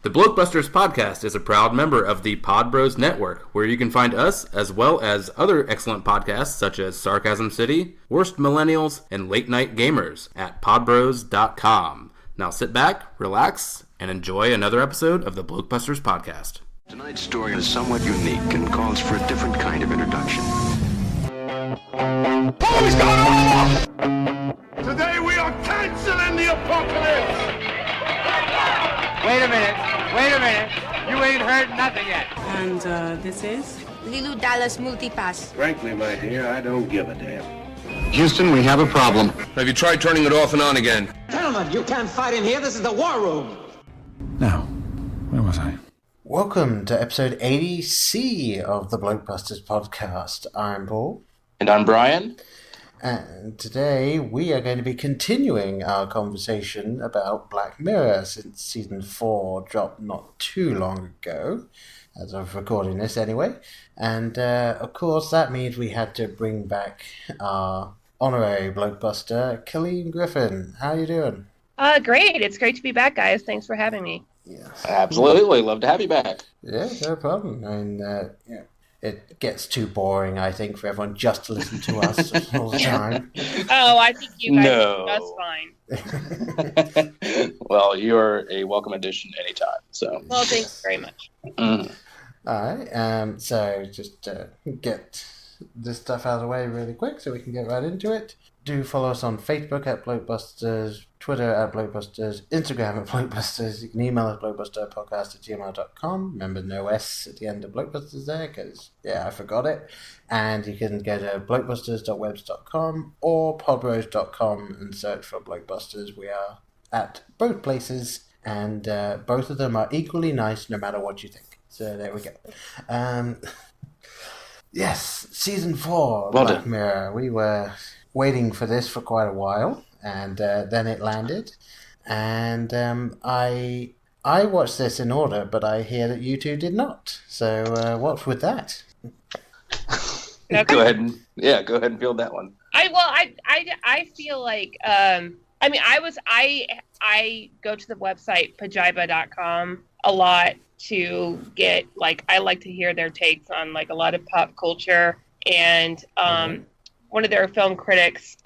The Blokebusters podcast is a proud member of the Pod Bros Network, where you can find us as well as other excellent podcasts such as Sarcasm City, Worst Millennials, and Late Night Gamers at podbros.com. Now sit back, relax, and enjoy another episode of the Blokebusters podcast. Tonight's story is somewhat unique and calls for a different kind of introduction. Who's gone off? Today we are canceling the apocalypse! Wait a minute. You ain't heard nothing yet. And this is? Lilu Dallas Multipass. Frankly, my dear, I don't give a damn. Houston, we have a problem. Have you tried turning it off and on again? Gentlemen, you can't fight in here. This is the war room. Now, where was I? Welcome to episode 80C of the Blokebusters podcast. I'm Paul. And I'm Brian. And today we are going to be continuing our conversation about Black Mirror since season 4 dropped not too long ago, as of recording this anyway. And of course that means we had to bring back our honorary Blokebuster, Kealeen Griffin. How are you doing? Great. It's great to be back, guys. Thanks for having me. Yes. Absolutely. Love to have you back. Yeah, no problem. I mean, it gets too boring, I think, for everyone just to listen to us all the time. Oh, I think you guys are just fine. Well, you're a welcome addition anytime. So. Well, thanks very much. All right. So just get this stuff out of the way really quick so we can get right into it. Do follow us on Facebook at Blokebusters, Twitter at Blokebusters, Instagram at Blokebusters. You can email us blokebusterpodcast@gmail.com. Remember, no S at the end of Blokebusters there, because, I forgot it. And you can go to blokebusters.webs.com or podbros.com and search for Blokebusters. We are at both places, and both of them are equally nice no matter what you think. So there we go. Yes, season 4 well Black done. Mirror. We were waiting for this for quite a while, and then it landed. And I watched this in order, but I hear that you two did not. So what's with that? Okay. Go ahead and field that one. I feel like I go to the website pajiba.com a lot to get I like to hear their takes on a lot of pop culture, and one of their film critics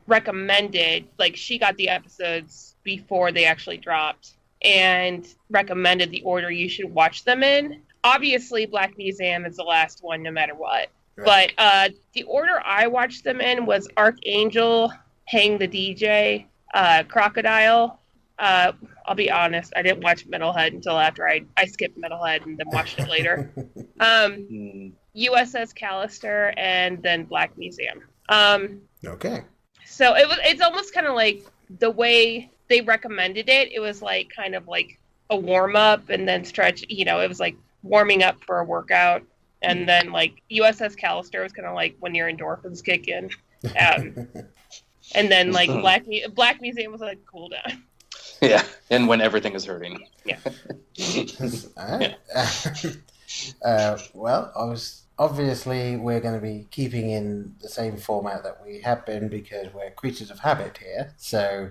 recommended, she got the episodes before they actually dropped and recommended the order you should watch them in. Obviously, Black Museum is the last one no matter what. Right. But the order I watched them in was Archangel, Hang the DJ, Crocodile. I'll be honest, I didn't watch Metalhead until after I skipped Metalhead and then watched it later. USS Callister, and then Black Museum. Okay. So it's almost kind of like the way they recommended it. It was kind of like a warm up and then stretch. It was like warming up for a workout, and then USS Callister was kind of like when your endorphins kick in, and then Black Museum was cool down. Yeah, and when everything is hurting. Yeah. Well, obviously we're going to be keeping in the same format that we have been because we're creatures of habit here. So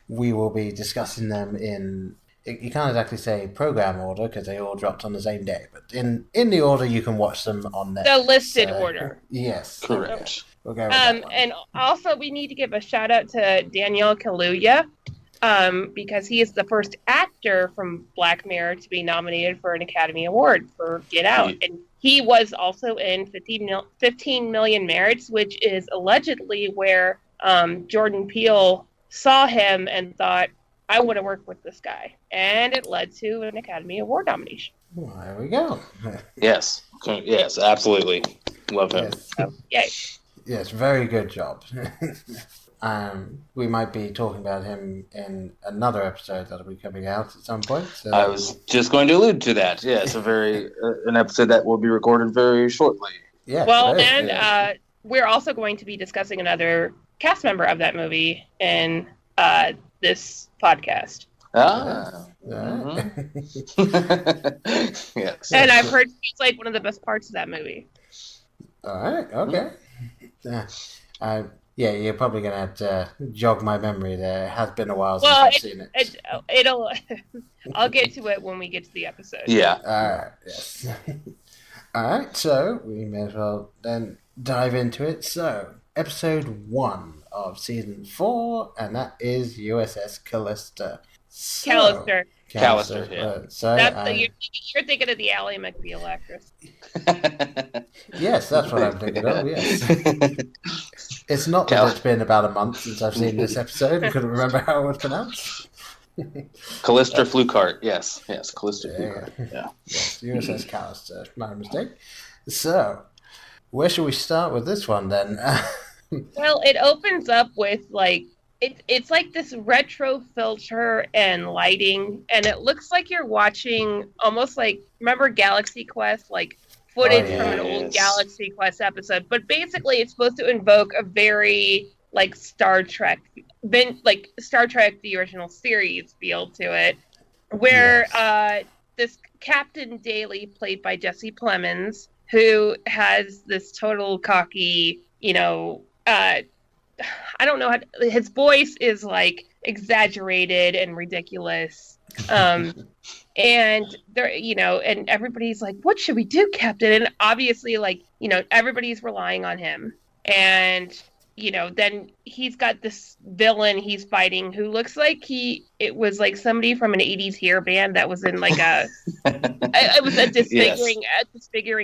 we will be discussing them in, you can't exactly say program order because they all dropped on the same day, but in the order you can watch them on there. The listed order. Yes. Correct. We'll go with that one. And also we need to give a shout out to Daniel Kaluuya. Because he is the first actor from Black Mirror to be nominated for an Academy Award for Get Out. And he was also in 15 Million Merits, which is allegedly where Jordan Peele saw him and thought, I want to work with this guy. And it led to an Academy Award nomination. Well, there we go. Yes, absolutely. Love him. Yes. Yes, very good job. We might be talking about him in another episode that'll be coming out at some point. So. I was just going to allude to that. Yes, an episode that will be recorded very shortly. Yeah. Well, we're also going to be discussing another cast member of that movie in this podcast. Yes. And I've heard he's one of the best parts of that movie. All right. Okay. Yeah, you're probably going to have to jog my memory there. It has been a while since I've seen it. It'll I'll get to it when we get to the episode. Yeah. Alright, yes. Alright, so we may as well then dive into it. So, episode 1 of season 4, and that is USS Callista. Callister. Callister, yeah. So, you're thinking of the Ally McBeal actress. Yes, that's what I'm thinking of, yes. It's not that it's been about a month since I've seen this episode. I couldn't remember how it was pronounced. Callister Flukehart, yes, Callister Flukehart, yeah. Yes, USS Callister, my mistake. So, where should we start with this one then? Well, it opens up with like it's like this retro filter and lighting, and it looks like you're watching almost like, remember Galaxy Quest, like footage from an old Galaxy Quest episode. But basically, it's supposed to invoke a very like Star Trek, the original series feel to it, where this Captain Daly, played by Jesse Plemons, who has this total cocky, I don't know how his voice is like exaggerated and ridiculous. And there, and everybody's like, what should we do, Captain? And obviously, like, everybody's relying on him. And, then he's got this villain he's fighting who looks like it was like somebody from an 80s hair band that was in like it was a disfiguring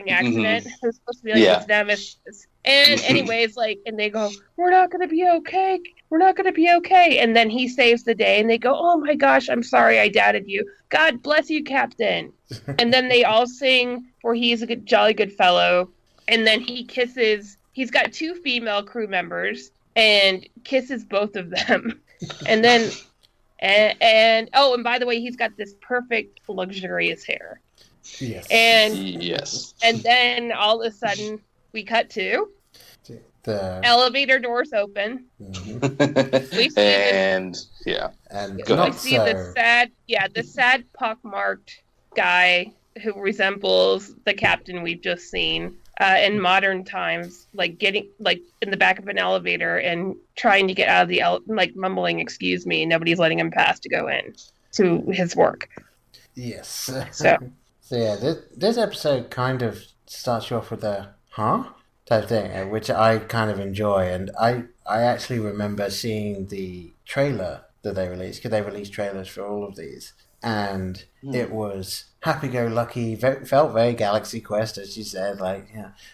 accident. It was supposed to be like his nemesis. And anyways, and they go, we're not going to be okay. We're not going to be okay. And then he saves the day and they go, oh my gosh, I'm sorry I doubted you. God bless you, Captain. And then they all sing, for he's a jolly good fellow. And then he's got 2 female crew members and kisses both of them. And then, and by the way, he's got this perfect, luxurious hair. Yes. And then all of a sudden, we cut to the elevator doors open. Mm-hmm. We see the sad pockmarked guy who resembles the captain we've just seen in modern times, like getting in the back of an elevator and trying to get out of the mumbling, "Excuse me," and nobody's letting him pass to go in to his work. Yes. So yeah, this episode kind of starts you off with a type thing, which I kind of enjoy, and I actually remember seeing the trailer that they released, because they released trailers for all of these, and it was happy-go-lucky, felt very Galaxy Quest, as you said, we're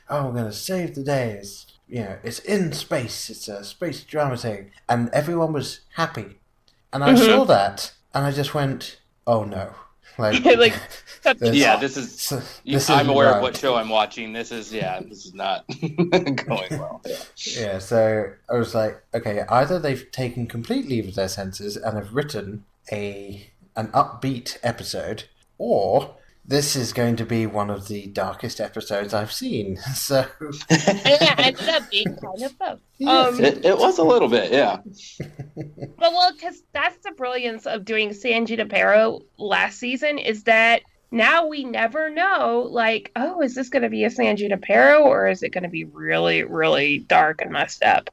going to save the day, it's in space, it's a space drama thing, and everyone was happy, and I saw that, and I just went, oh no. This is. I'm aware of what show I'm watching. This is not going well. Yeah, so I was like, okay, either they've taken complete leave of their senses and have written an upbeat episode, or this is going to be one of the darkest episodes I've seen. So it ended up being kind of both. It was a little bit, yeah. Well, because that's the brilliance of doing San Junipero last season, is that now we never know, is this going to be a San Junipero, or is it going to be really, really dark and messed up?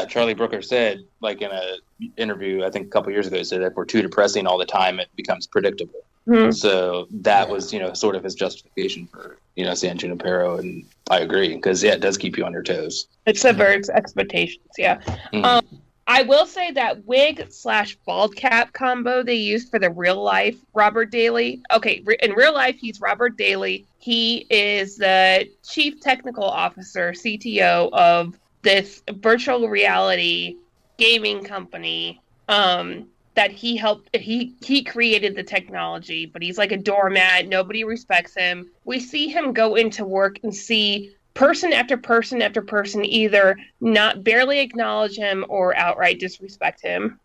Charlie Brooker said, in a interview, I think a couple years ago, he said if we're too depressing all the time, it becomes predictable. Mm-hmm. So that was, sort of his justification for, San Junipero, and I agree, because it does keep you on your toes. It subverts expectations, yeah. Mm-hmm. I will say that wig/bald cap combo they used for the real life Robert Daly. Okay, in real life, he's Robert Daly. He is the chief technical officer, CTO of this virtual reality gaming company that he helped. He created the technology, but he's like a doormat. Nobody respects him. We see him go into work and see person after person after person either not barely acknowledge him or outright disrespect him,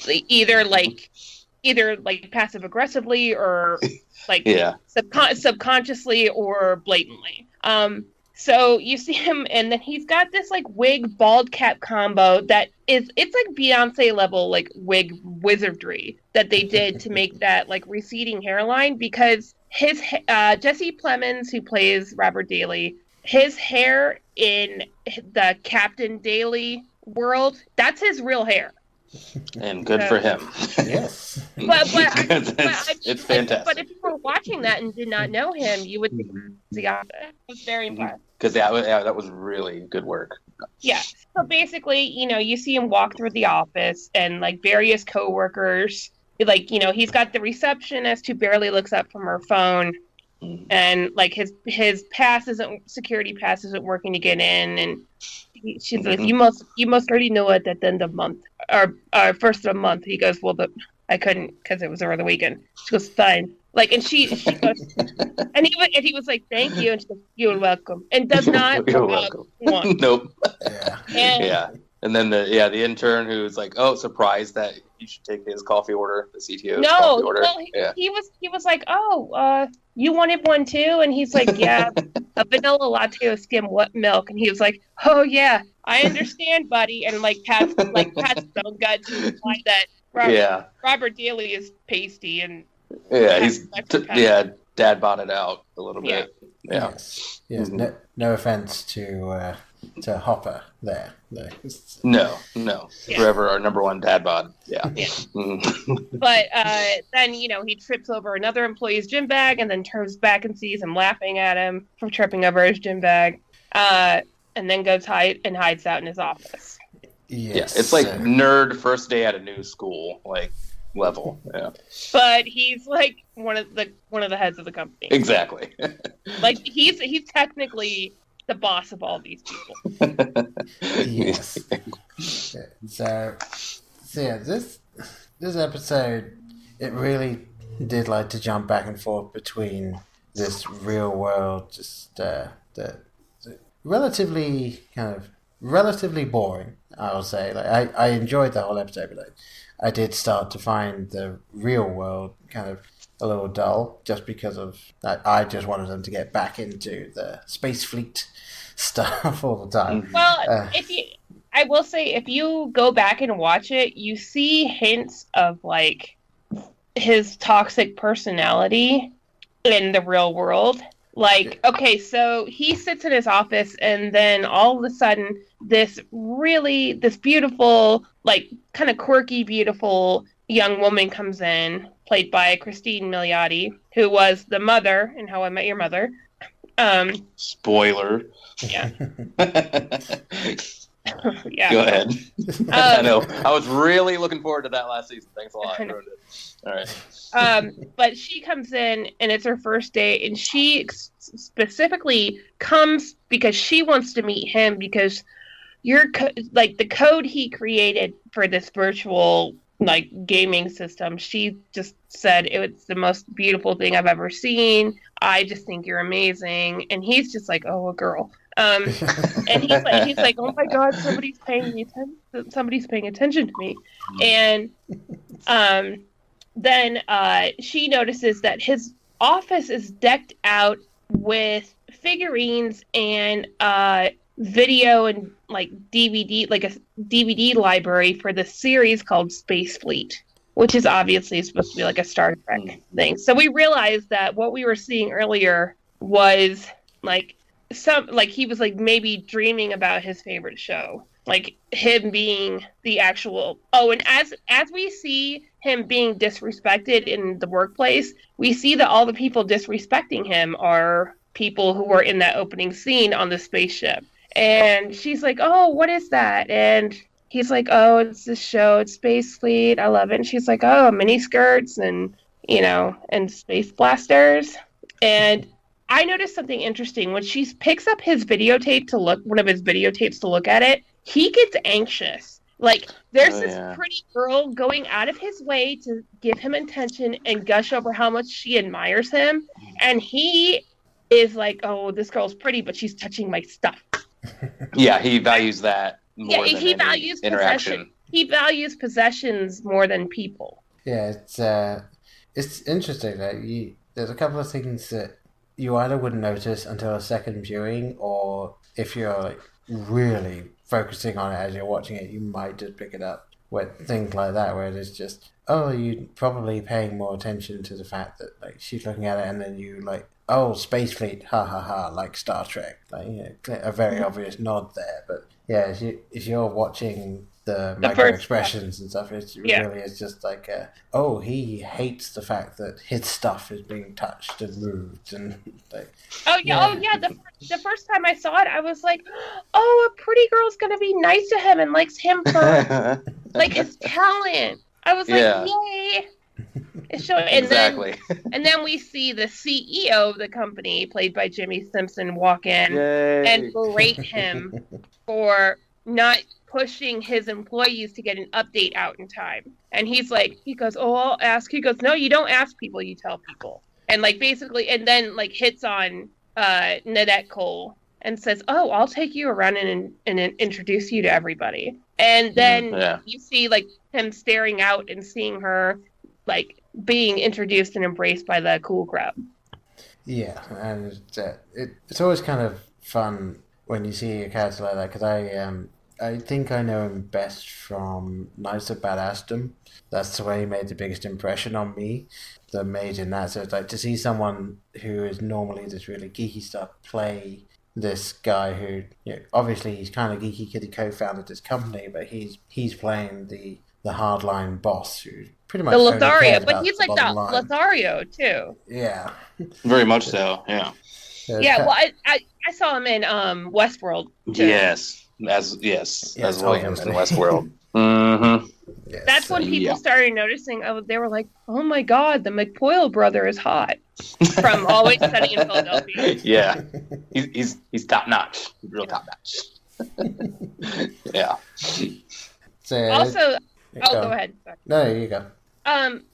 either passive aggressively or subconsciously or blatantly. So you see him, and then he's got this wig bald cap combo that it's like Beyonce level wig wizardry that they did to make that receding hairline, because his Jesse Plemons, who plays Robert Daly, his hair in the Captain Daly world, that's his real hair. And good for him. Yes. It's fantastic. But if you were watching that and did not know him, you would think it was the opposite. I was very impressed. Because that was really good work. Yeah. So basically, you see him walk through the office and like various coworkers, like, he's got the receptionist who barely looks up from her phone, and like his security pass isn't working to get in, and she's like, you must already know it at the end of the month or first of the month. He goes, well, I couldn't because it was over the weekend. She goes, fine. Like, and she goes, and he was like, thank you, and she goes, you're welcome, and does not You're welcome. Nope. Yeah. And then the intern who's like, oh, surprised that you should take his coffee order, the CTO's no, coffee order. Well, he was like, oh, you wanted one too, and he's like, yeah, a vanilla latte with skim milk, and he was like, oh yeah, I understand, buddy, and like Pat's own gut to imply that Robert Daly is pasty and he's dad bought it out a little bit. Yeah. Yes. No offense to Hopper there. No. Forever our number one dad bod. Yeah. But then he trips over another employee's gym bag and then turns back and sees him laughing at him for tripping over his gym bag, and then goes hides out in his office. Yes. It's like nerd first day at a new school like level. Yeah. But he's like one of the heads of the company. Exactly. Like he's technically the boss of all these people. Yes. So yeah, this episode, it really did like to jump back and forth between this real world, just the relatively boring, I'll say. Like I enjoyed the whole episode, but I did start to find the real world kind of a little dull, just because of that. I just wanted them to get back into the space fleet stuff all the time. Well, I will say, if you go back and watch it, you see hints of like his toxic personality in the real world. Like, okay, so he sits in his office, and then all of a sudden, this beautiful, like, kind of quirky, beautiful young woman comes in, played by Christine Milioti, who was the mother in How I Met Your Mother. Spoiler. Yeah. Yeah. Go ahead. I know. I was really looking forward to that last season. Thanks a lot. All right. But she comes in, and it's her first day, and she specifically comes because she wants to meet him, because the code he created for this virtual like gaming system, she just said it's the most beautiful thing I've ever seen. I just think you're amazing. And he's just like, oh, a girl. And he's like, oh my God, somebody's paying attention to me. And then she notices that his office is decked out with figurines and video and like DVD, like a DVD library for the series called Space Fleet, which is obviously supposed to be like a Star Trek thing. So we realized that what we were seeing earlier was like he was like maybe dreaming about his favorite show, like him being the actual. Oh, and as we see him being disrespected in the workplace, we see that all the people disrespecting him are people who were in that opening scene on the spaceship. And she's like, oh, what is that? And he's like, oh, it's this show. It's Space Fleet. I love it. And she's like, oh, mini skirts and, and space blasters. And I noticed something interesting. When she picks up one of his videotapes to look at it, he gets anxious. Like, there's this pretty girl going out of his way to give him attention and gush over how much she admires him. And he is like, oh, this girl's pretty, but she's touching my stuff. Yeah, he values that more than he values interaction. He values possessions more than people. Yeah, it's interesting that there's a couple of things that you either wouldn't notice until a second viewing, or if you're like really focusing on it as you're watching it, you might just pick it up with things like that, where it's just, oh, you're probably paying more attention to the fact that like she's looking at it, and then you like, oh, space fleet, ha ha ha, like Star Trek, like, you know, a very obvious nod there. But yeah, if you're watching the micro expressions and stuff, it really is just like, oh, he hates the fact that his stuff is being touched and moved, and like. The first time I saw it, I was like, oh, a pretty girl's gonna be nice to him and likes him for like his talent. I was like, yay! It's showing, and then we see the CEO of the company, played by Jimmy Simpson, walk in and berate him for not pushing his employees to get an update out in time. And he goes, oh, I'll ask. He goes, no, you don't ask people, you tell people. And like basically, and then like hits on Nanette Cole and says, oh, I'll take you around and introduce you to everybody. And then you see like him staring out and seeing her like being introduced and embraced by the cool crowd. Yeah, and it's always kind of fun when you see a character like that, because I think I know him best from Knights of Badassdom. That's the way he made the biggest impression on me, the mage in that. So it's like to see someone who is normally this really geeky stuff play this guy who, you know, obviously he's kind of geeky because he co-founded this company, but he's playing the hardline boss who pretty much the Lothario, but he's like that Lothario too. Yeah, very much so. Yeah. Yeah. Well, I saw him in Westworld too. Yes, as Williams in Westworld. Mm-hmm. Yes. That's when people started noticing. They were like, "Oh my God, the McPoyle brother is hot." From Always Sunny in Philadelphia. Yeah, he's top notch, real top notch. Yeah. Also, go ahead. Sorry. No, you go.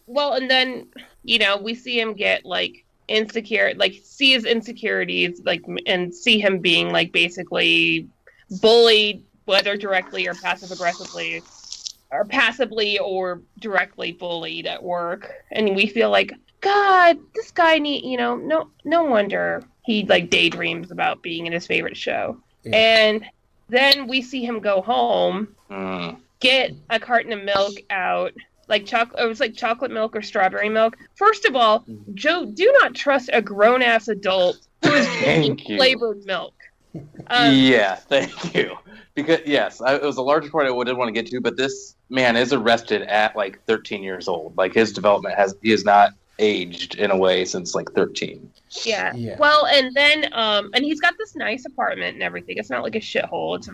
Well, and then we see him get like insecure, like see his insecurities, like, and see him being like basically bullied, whether directly or passive aggressively, or passively or directly bullied at work, and we feel like, God, this guy no wonder he like daydreams about being in his favorite show. Yeah. And then we see him go home, get a carton of milk out, like chocolate. It was like chocolate milk or strawberry milk. First of all, Joe, do not trust a grown-ass adult who is drinking flavored milk. Yeah, thank you. Because yes, it was a larger part I did want to get to, but this man is arrested at like 13 years old. Like his development he is not aged in a way since like 13. Yeah. Well, and then and he's got this nice apartment and everything. It's not like a shithole. It's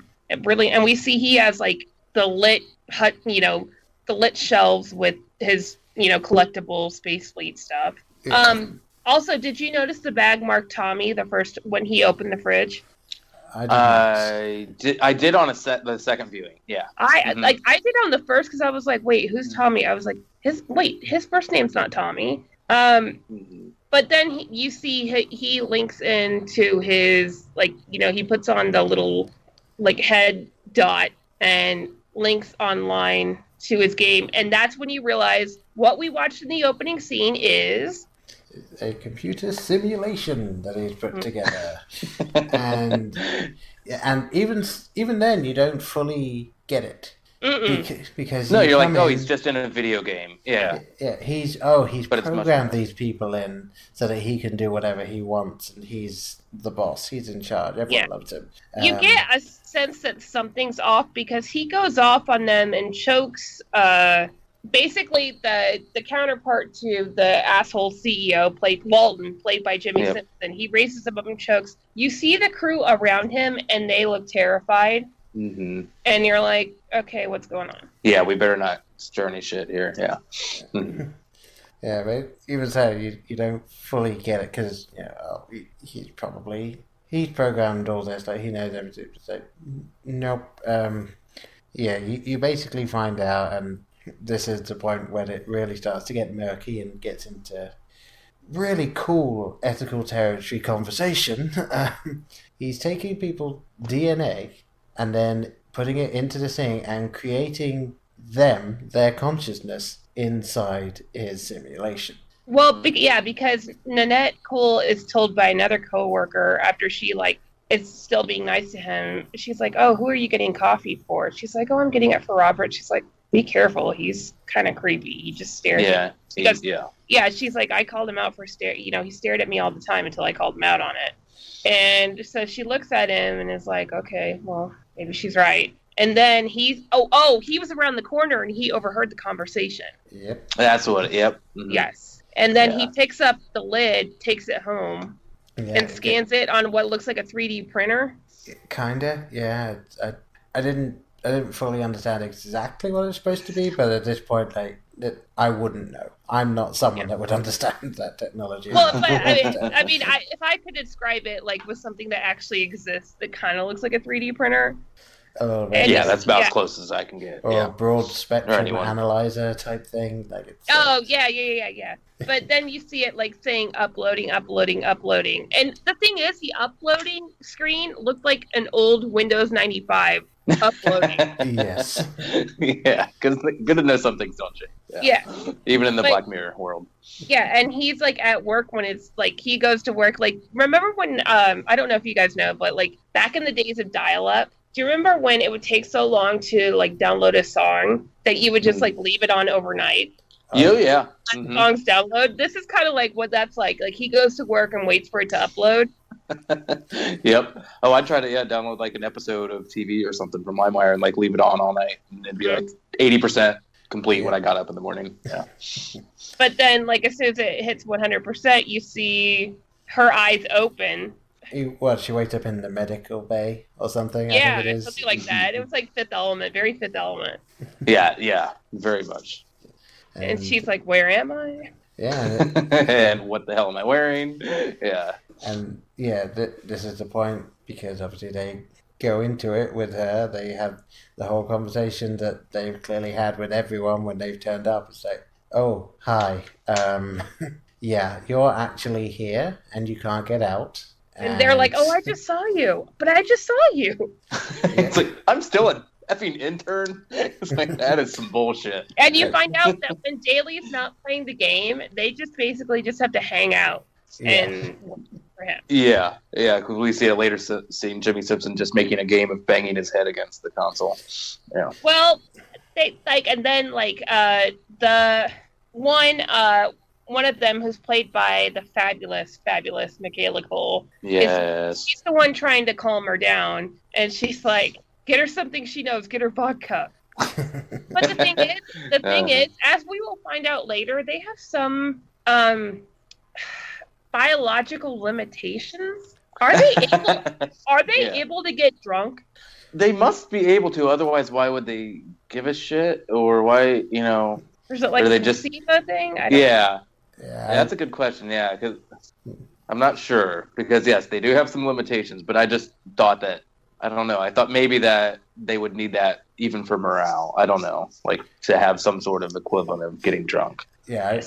really, and we see he has like the lit hut, the lit shelves with his collectible Space Fleet stuff. Yeah. Also, did you notice the bag marked Tommy when he opened the fridge? I did on the second viewing. Yeah. I did on the first because I was like, wait, who's Tommy? I was like, his first name's not Tommy. But then you see he links into his he puts on the little head dot and links online to his game, and that's when you realize what we watched in the opening scene is a computer simulation that he's put together. and even then you don't fully get it because you're like, oh, he's just in a video game. Yeah he's programmed these people in so that he can do whatever he wants, and he's the boss, he's in charge, everyone loves him. You get a sense that something's off because he goes off on them and chokes basically the counterpart to the asshole CEO, Walton, played by Jimmy Simpson. He raises him up and chokes. You see the crew around him and they look terrified. Mm-hmm. And you're like, okay, what's going on? Yeah, we better not stir any shit here. Yeah. Yeah, but even so, you don't fully get it because he's programmed all this, like he knows everything. So nope. You basically find out, and this is the point when it really starts to get murky and gets into really cool ethical territory conversation. He's taking people's DNA and then putting it into the thing and creating their consciousness inside his simulation. Well, because Nanette Cole is told by another coworker after she is still being nice to him. She's like, "Oh, who are you getting coffee for?" She's like, "Oh, I'm getting it for Robert." She's like, be careful. He's kind of creepy. He just stares. Yeah. Yeah, she's like, I called him out for he stared at me all the time until I called him out on it. And so she looks at him and is like, okay, well, maybe she's right. And then he was around the corner and he overheard the conversation. Yep. That's what, yep. Mm-hmm. Yes. And then he picks up the lid, takes it home, and scans it on what looks like a 3D printer. Kinda, yeah. I didn't fully understand exactly what it's supposed to be, but at this point, I wouldn't know. I'm not someone that would understand that technology. Well, but if I could describe it with something that actually exists that kind of looks like a 3D printer. A little bit. Yeah, that's about as close as I can get. Or a broad spectrum analyzer type thing. Yeah. But then you see it saying uploading. And the thing is, the uploading screen looked like an old Windows 95 uploading. Yes. Yeah, good to know some things don't change. Yeah. Even in the Black Mirror world. Yeah, and he's at work when it's he goes to work. Remember when I don't know if you guys know, but back in the days of dial-up, do you remember when it would take so long to download a song that you would just leave it on overnight? Yeah. Songs download. This is kind of what that's like. He goes to work and waits for it to upload. Yep. Oh, I try to download an episode of TV or something from LimeWire and leave it on all night, and it'd be 80% complete when I got up in the morning. Yeah. But then, as soon as it hits 100%, you see her eyes open. She wakes up in the medical bay or something? Yeah, I think it is. Something like that. It was Fifth Element, very Fifth Element. Yeah, very much. And she's like, where am I? Yeah. And what the hell am I wearing? Yeah. And this is the point, because obviously they go into it with her. They have the whole conversation that they've clearly had with everyone when they've turned up. It's oh, hi. Yeah, you're actually here and you can't get out. And they're like, oh, I just saw you. But I just saw you. It's I'm still an effing intern. It's that is some bullshit. And you find out that when Daly's not playing the game, they just basically just have to hang out and for him. Yeah, because we see a later scene, Jimmy Simpson just making a game of banging his head against the console. Yeah. Well, they and then the one of them who's played by the fabulous Michaela Cole. Yes. She's the one trying to calm her down, and she's like, get her something she knows, get her vodka. But the thing is, as we will find out later, they have some biological limitations. Are they able to get drunk? They must be able to, otherwise why would they give a shit? Or why, Or is it a placebo thing? Yeah, that's a good question. Yeah, because I'm not sure. Because yes, they do have some limitations, but I just thought that I don't know. I thought maybe that they would need that even for morale. I don't know, to have some sort of equivalent of getting drunk. Yeah.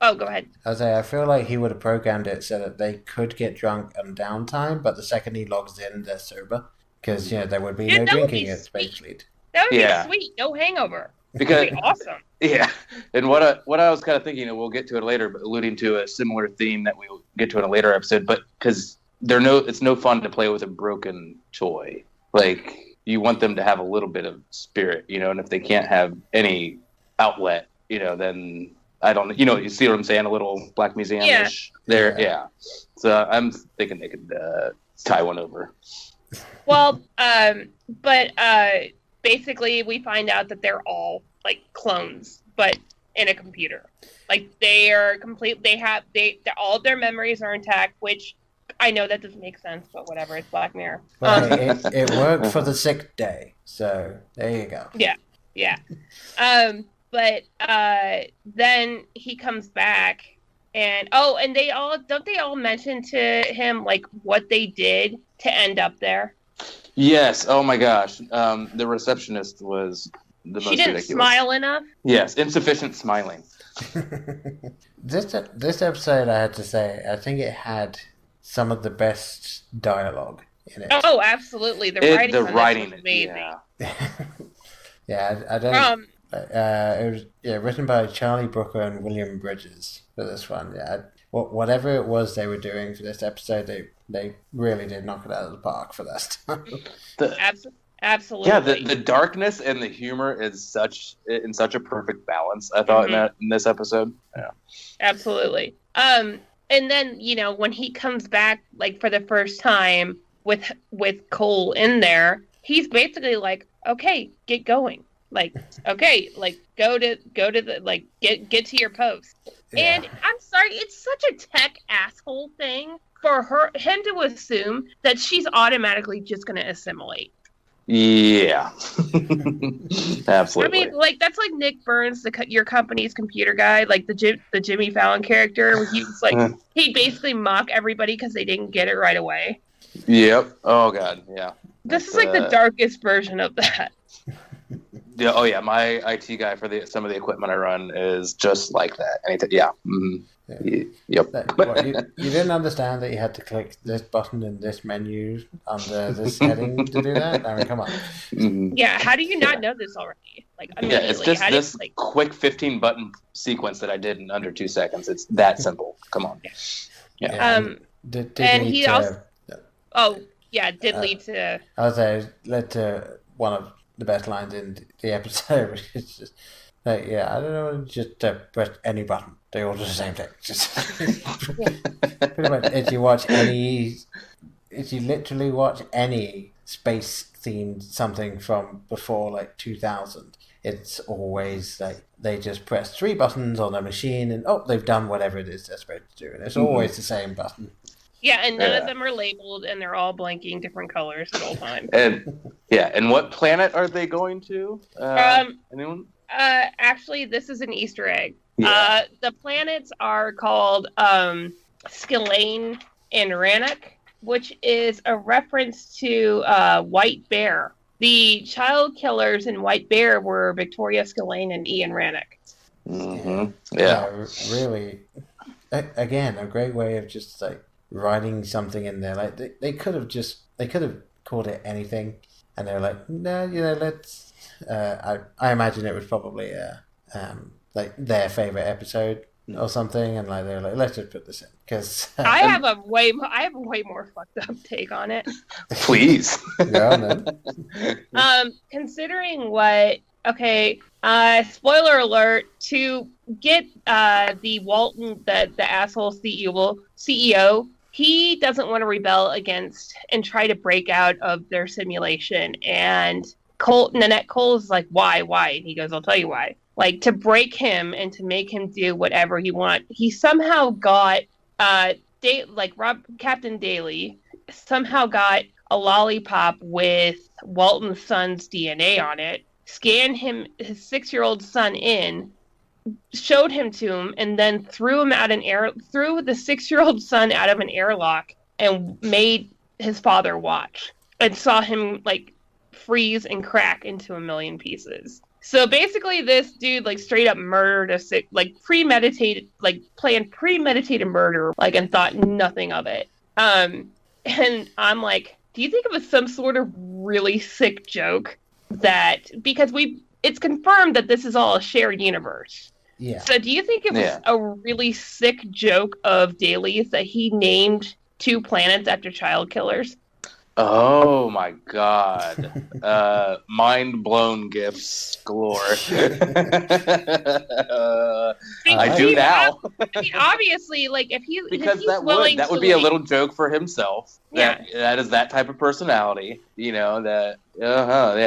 Oh, go ahead. I feel like he would have programmed it so that they could get drunk on downtime, but the second he logs in, they're sober. Because there would be no drinking at Space Fleet. That would be sweet. No hangover. Because that'd be awesome. Yeah, and what I was kind of thinking, and we'll get to it later, but alluding to a similar theme that we'll get to in a later episode, but because it's no fun to play with a broken toy. You want them to have a little bit of spirit, and if they can't have any outlet, then I don't, you see what I'm saying? A little Black Museum-ish there, yeah. So I'm thinking they could tie one over. Well, but basically we find out that they're all clones, but in a computer. They are complete. All their memories are intact, which I know that doesn't make sense, but whatever. It's Black Mirror. Well, it worked for the sick day, so there you go. Yeah. But then he comes back, and they all mention to him what they did to end up there. Yes. Oh my gosh. The receptionist was the most ridiculous. She didn't smile enough. Yes, insufficient smiling. This episode, I had to say, I think it had some of the best dialogue in it. Oh, absolutely. The writing was amazing. Yeah, I don't. It was written by Charlie Brooker and William Bridges for this one. Yeah, whatever it was they were doing for this episode, they really did knock it out of the park for that stuff. Absolutely. Yeah, the darkness and the humor is in such a perfect balance, I thought, in this episode. Yeah. Absolutely. And then, when he comes back, like, for the first time with Cole in there, he's basically like, okay, get going. Like, okay, like, go to the, like, get to your post. Yeah. And I'm sorry, it's such a tech asshole thing for him to assume that she's automatically just going to assimilate. Yeah. Absolutely. I mean, like, that's like Nick Burns, your company's computer guy, like the Jimmy Fallon character, where he's like, he basically mock everybody because they didn't get it right away. Yep. Oh, God, yeah. This is like the darkest version of that. Yeah. Oh, yeah. My IT guy for some of the equipment I run is just like that. Yeah. Mm-hmm. Yep. You didn't understand that you had to click this button in this menu under this heading to do that? I mean, come on. Mm-hmm. Yeah, how do you not know this already? Like, immediately. It's just this quick 15-button sequence that I did in under 2 seconds. It's that simple. Come on. Yeah. And he also... Oh, yeah, it did lead to... I would say it led to one of the best lines in the episode, which is just... Like, yeah, I don't know, just press any button. They all do the same thing. Just pretty much, if you literally watch any space-themed something from before, like, 2000, it's always, like, they just press 3 buttons on a machine and, they've done whatever it is they're supposed to do. And it's always the same button. Yeah, and none of them are labeled, and they're all blanking different colors at all times. And what planet are they going to? Anyone? Actually, this is an Easter egg. Yeah. The planets are called Kealeen and Rannoch, which is a reference to White Bear. The child killers in White Bear were Victoria Kealeen and Ian Rannoch. Mm-hmm. Yeah. Really, again, a great way of just like writing something in there. Like they could have called it anything, and they're like, no, let's. I imagine it was probably like their favorite episode or something, and like they're like, let's just put this in because I have a way more fucked up take on it. Please. Yeah, considering what? Okay, spoiler alert: to get the Walton, the asshole CEO. He doesn't want to rebel against and try to break out of their simulation, and Nanette Cole is like, why? And he goes, I'll tell you why. Like, to break him and to make him do whatever he wants. He somehow got, Captain Daly somehow got a lollipop with Walton's son's DNA on it, scanned his 6-year-old son in, showed him to him, and then threw the 6-year-old son out of an airlock and made his father watch and saw him, like, freeze and crack into a million pieces. So basically this dude like straight up murdered planned premeditated murder, like, and thought nothing of it. And I'm like, do you think it was some sort of really sick joke because it's confirmed that this is all a shared universe. Yeah. So do you think it was a really sick joke of Daly's that he named 2 planets after child killers? Oh my God! Mind blown gifts galore. I do now. I mean, obviously, like if he's that would be a little joke for himself. Yeah, that is that type of personality. You know that.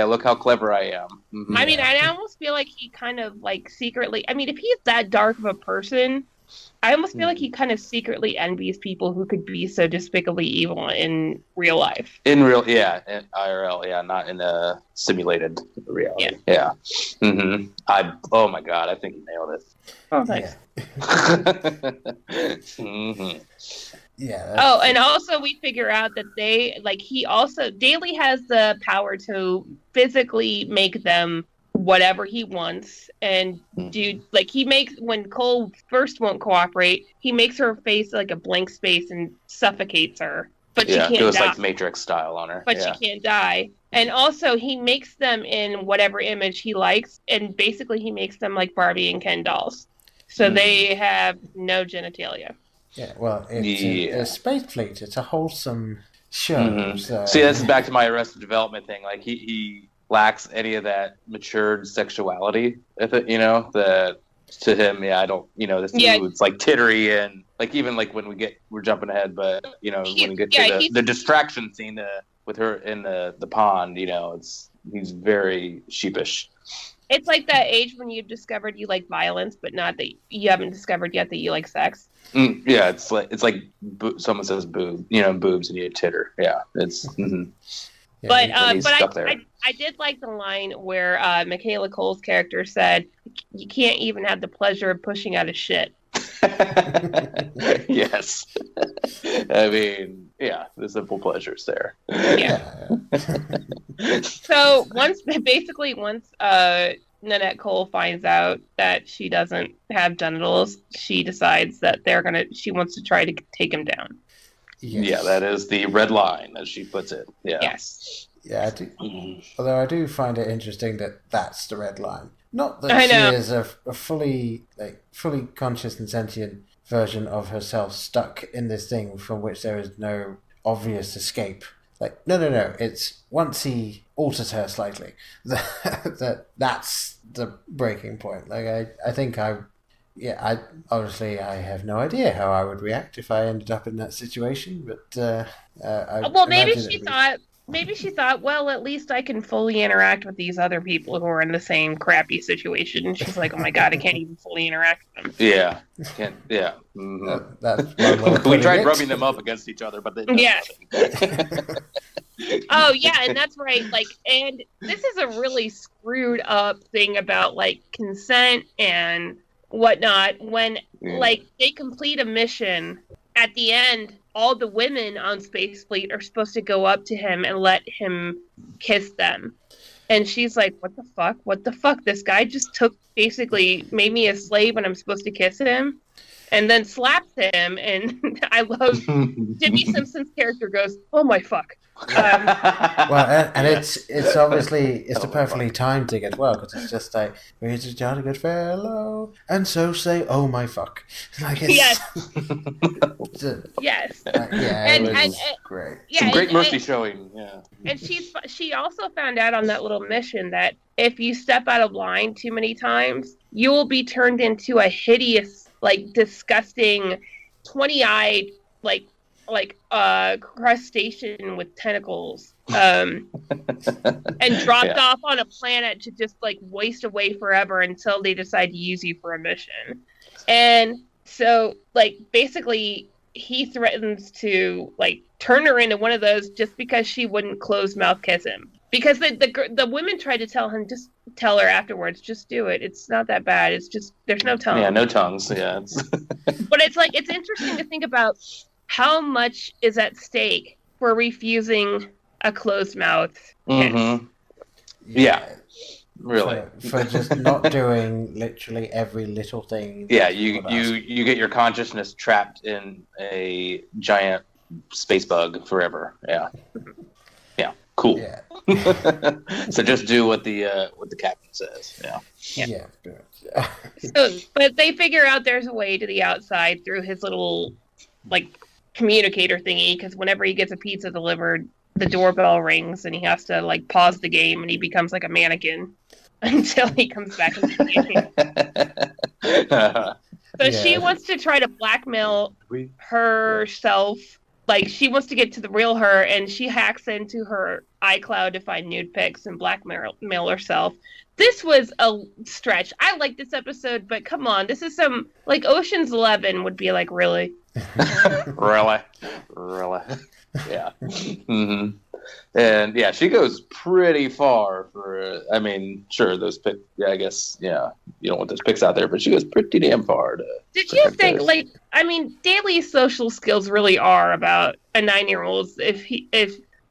Look how clever I am. Mm-hmm. I mean, I almost feel like he kind of like secretly. I mean, if he's that dark of a person, I almost feel like he kind of secretly envies people who could be so despicably evil in real life. In IRL, not in a simulated reality. Yeah. Mm-hmm. Oh my God, I think you nailed it. Oh, thanks. Mm-hmm. Yeah. And also we figure out that Daly has the power to physically make them whatever he wants and do, like, he makes, when Cole first won't cooperate, he makes her face like a blank space and suffocates her, but she can't goes die. Like Matrix style on her, but she can't die. And also he makes them in whatever image he likes, and basically he makes them like Barbie and Ken dolls, so they have no genitalia. Yeah, well, it's a space fleet. It's a wholesome Sure. Mm-hmm. So... See, this is back to my Arrested Development thing. Like he lacks any of that matured sexuality. If it, that to him, I don't. This it's like tittery and like even like when we're jumping ahead, but when we get to the distraction scene with her in the pond, he's very sheepish. It's like that age when you discovered you like violence, but not that you haven't discovered yet that you like sex. Yeah, it's like someone says boobs, and you titter. Yeah, it's. Mm-hmm. But I did like the line where Michaela Cole's character said, "You can't even have the pleasure of pushing out a shit." Yes, I mean, the simple pleasures there. Yeah. So once Nanette Cole finds out that she doesn't have genitals, she decides that she wants to try to take him down. Yes. Yeah, that is the red line, as she puts it. Yeah. Yes. Yeah, I do. Mm-hmm. Although I do find it interesting that that's the red line. Not that she is a fully conscious and sentient version of herself stuck in this thing from which there is no obvious escape. Like, no. It's once he alters her slightly, that's the breaking point. Like, I think I obviously I have no idea how I would react if I ended up in that situation, but maybe she thought, well, at least I can fully interact with these other people who are in the same crappy situation. And she's like, oh my god, I can't even fully interact with them. Yeah, can't. Yeah, mm-hmm. That's we tried rubbing them up against each other, but they Oh yeah, and that's right. Like, and this is a really screwed up thing about like consent and whatnot. When like they complete a mission at the end, all the women on Space Fleet are supposed to go up to him and let him kiss them. And she's like, what the fuck? What the fuck? This guy just basically made me a slave and I'm supposed to kiss him? And then slaps him. And I love Jimmy Simpson's character goes, oh my fuck. Well, and it's obviously it's the perfectly timed thing as well, because it's just like, he's a jolly good fellow, and so say, oh my fuck. Like it's, yes. Yes. It was great. Yeah, some great mercy showing. Yeah. And she also found out on that little mission that if you step out of line too many times, you will be turned into a hideous, like disgusting, 20-eyed, like crustacean with tentacles, and dropped off on a planet to just like waste away forever until they decide to use you for a mission. And so like basically he threatens to like turn her into one of those just because she wouldn't close mouth kiss him. Because the women tried to tell him, just tell her afterwards, just do it. It's not that bad. It's just there's no tongue. Yeah, no tongues. Yeah. But it's like it's interesting to think about how much is at stake for refusing a closed mouth kiss. Mm-hmm. Yeah, really. For just not doing literally every little thing. Yeah, you get your consciousness trapped in a giant space bug forever. Yeah. Yeah. Cool. Yeah. So just do what the captain says. Yeah. So, but they figure out there's a way to the outside through his little like communicator thingy, because whenever he gets a pizza delivered, the doorbell rings and he has to like pause the game and he becomes like a mannequin until he comes back into the game. So she wants to try to blackmail herself. Like she wants to get to the real her, and she hacks into her iCloud to find nude pics and blackmail herself. This was a stretch. I like this episode, but come on, this is some like Ocean's 11 would be like, really? really, yeah. Mm-hmm. And yeah, she goes pretty far for. I mean, sure, those pics. Yeah, I guess. Yeah, you don't want those pics out there, but she goes pretty damn far to. Did you think those. Like? I mean, daily social skills really are about a 9-year-old. If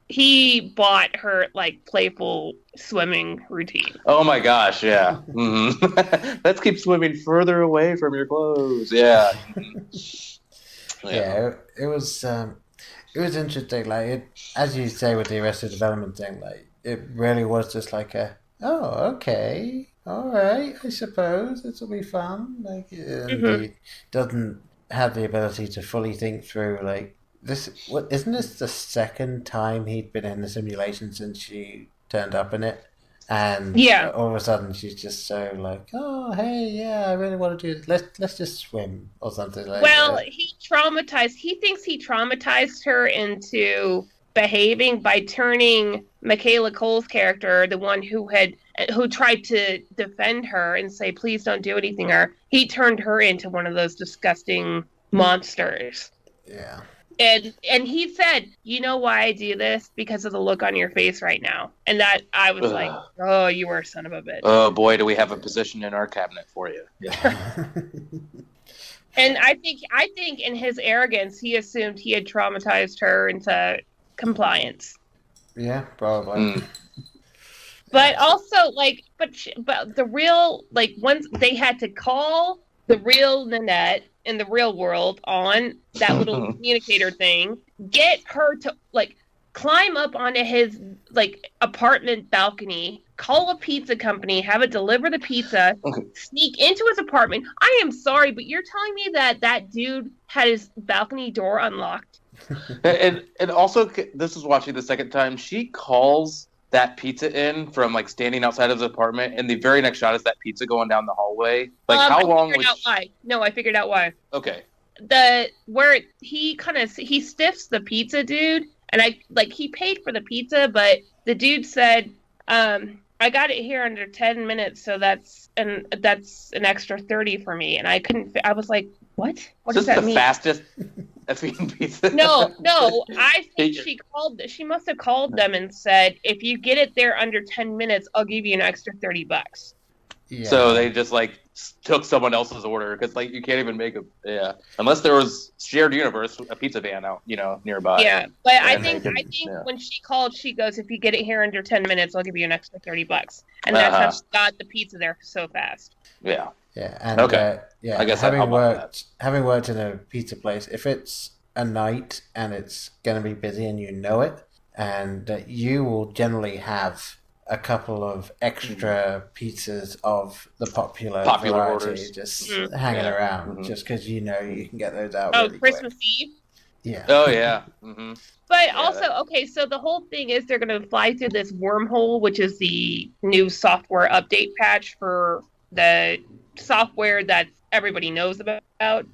he bought her like playful swimming routine. Oh my gosh! Yeah. Mm-hmm. Let's keep swimming further away from your clothes. Yeah. Yeah, it was interesting. Like it, as you say with the Arrested Development thing, like it really was just like okay, all right, I suppose this will be fun. Like he doesn't have the ability to fully think through like Isn't this the second time he'd been in the simulation since she turned up in it? And all of a sudden she's just so like, oh hey, yeah, I really want to do this. Let's just swim or something like that. Well, he thinks he traumatized her into behaving by turning Michaela Cole's character, the one who tried to defend her and say, please don't do anything to her. He turned her into one of those disgusting monsters. Yeah. And he said, you know why I do this? Because of the look on your face right now. And that I was like, oh, you are a son of a bitch. Oh boy, do we have a position in our cabinet for you. Yeah. And I think in his arrogance, he assumed he had traumatized her into compliance. Yeah, probably. But also, like, but the real, like, once they had to call the real Nanette in the real world on that little communicator thing, get her to, like, climb up onto his, like, apartment balcony, call a pizza company, have it deliver the pizza, sneak into his apartment. I am sorry, but you're telling me that dude had his balcony door unlocked? and also, this is watching the second time, she calls that pizza in from, like, standing outside of his apartment, and the very next shot is that pizza going down the hallway. Like, how long was why. No, I figured out why. Okay. Where he stiffs the pizza dude, and he paid for the pizza, but the dude said, I got it here under 10 minutes, so that's an extra 30 for me. And I was like, what? What does that mean? Fastest effing pizza? No. I think she must have called them and said, if you get it there under 10 minutes, I'll give you an extra $30. Yeah. So they just, like, took someone else's order, because, like, you can't even make unless there was shared universe, a pizza van out, nearby. Yeah, but I think when she called, she goes, if you get it here under 10 minutes, I'll give you an extra $30. And that's how she got the pizza there so fast. Yeah. Yeah. And, okay. I guess having worked in a pizza place, if it's a night and it's going to be busy and you know it, and you will generally have a couple of extra pizzas of the popular variety orders just hanging around, just because you can get those out. Oh, really Christmas quick. Eve. Yeah. Oh yeah. Mm-hmm. But also, okay, so the whole thing is they're going to fly through this wormhole, which is the new software update patch for the software that everybody knows about,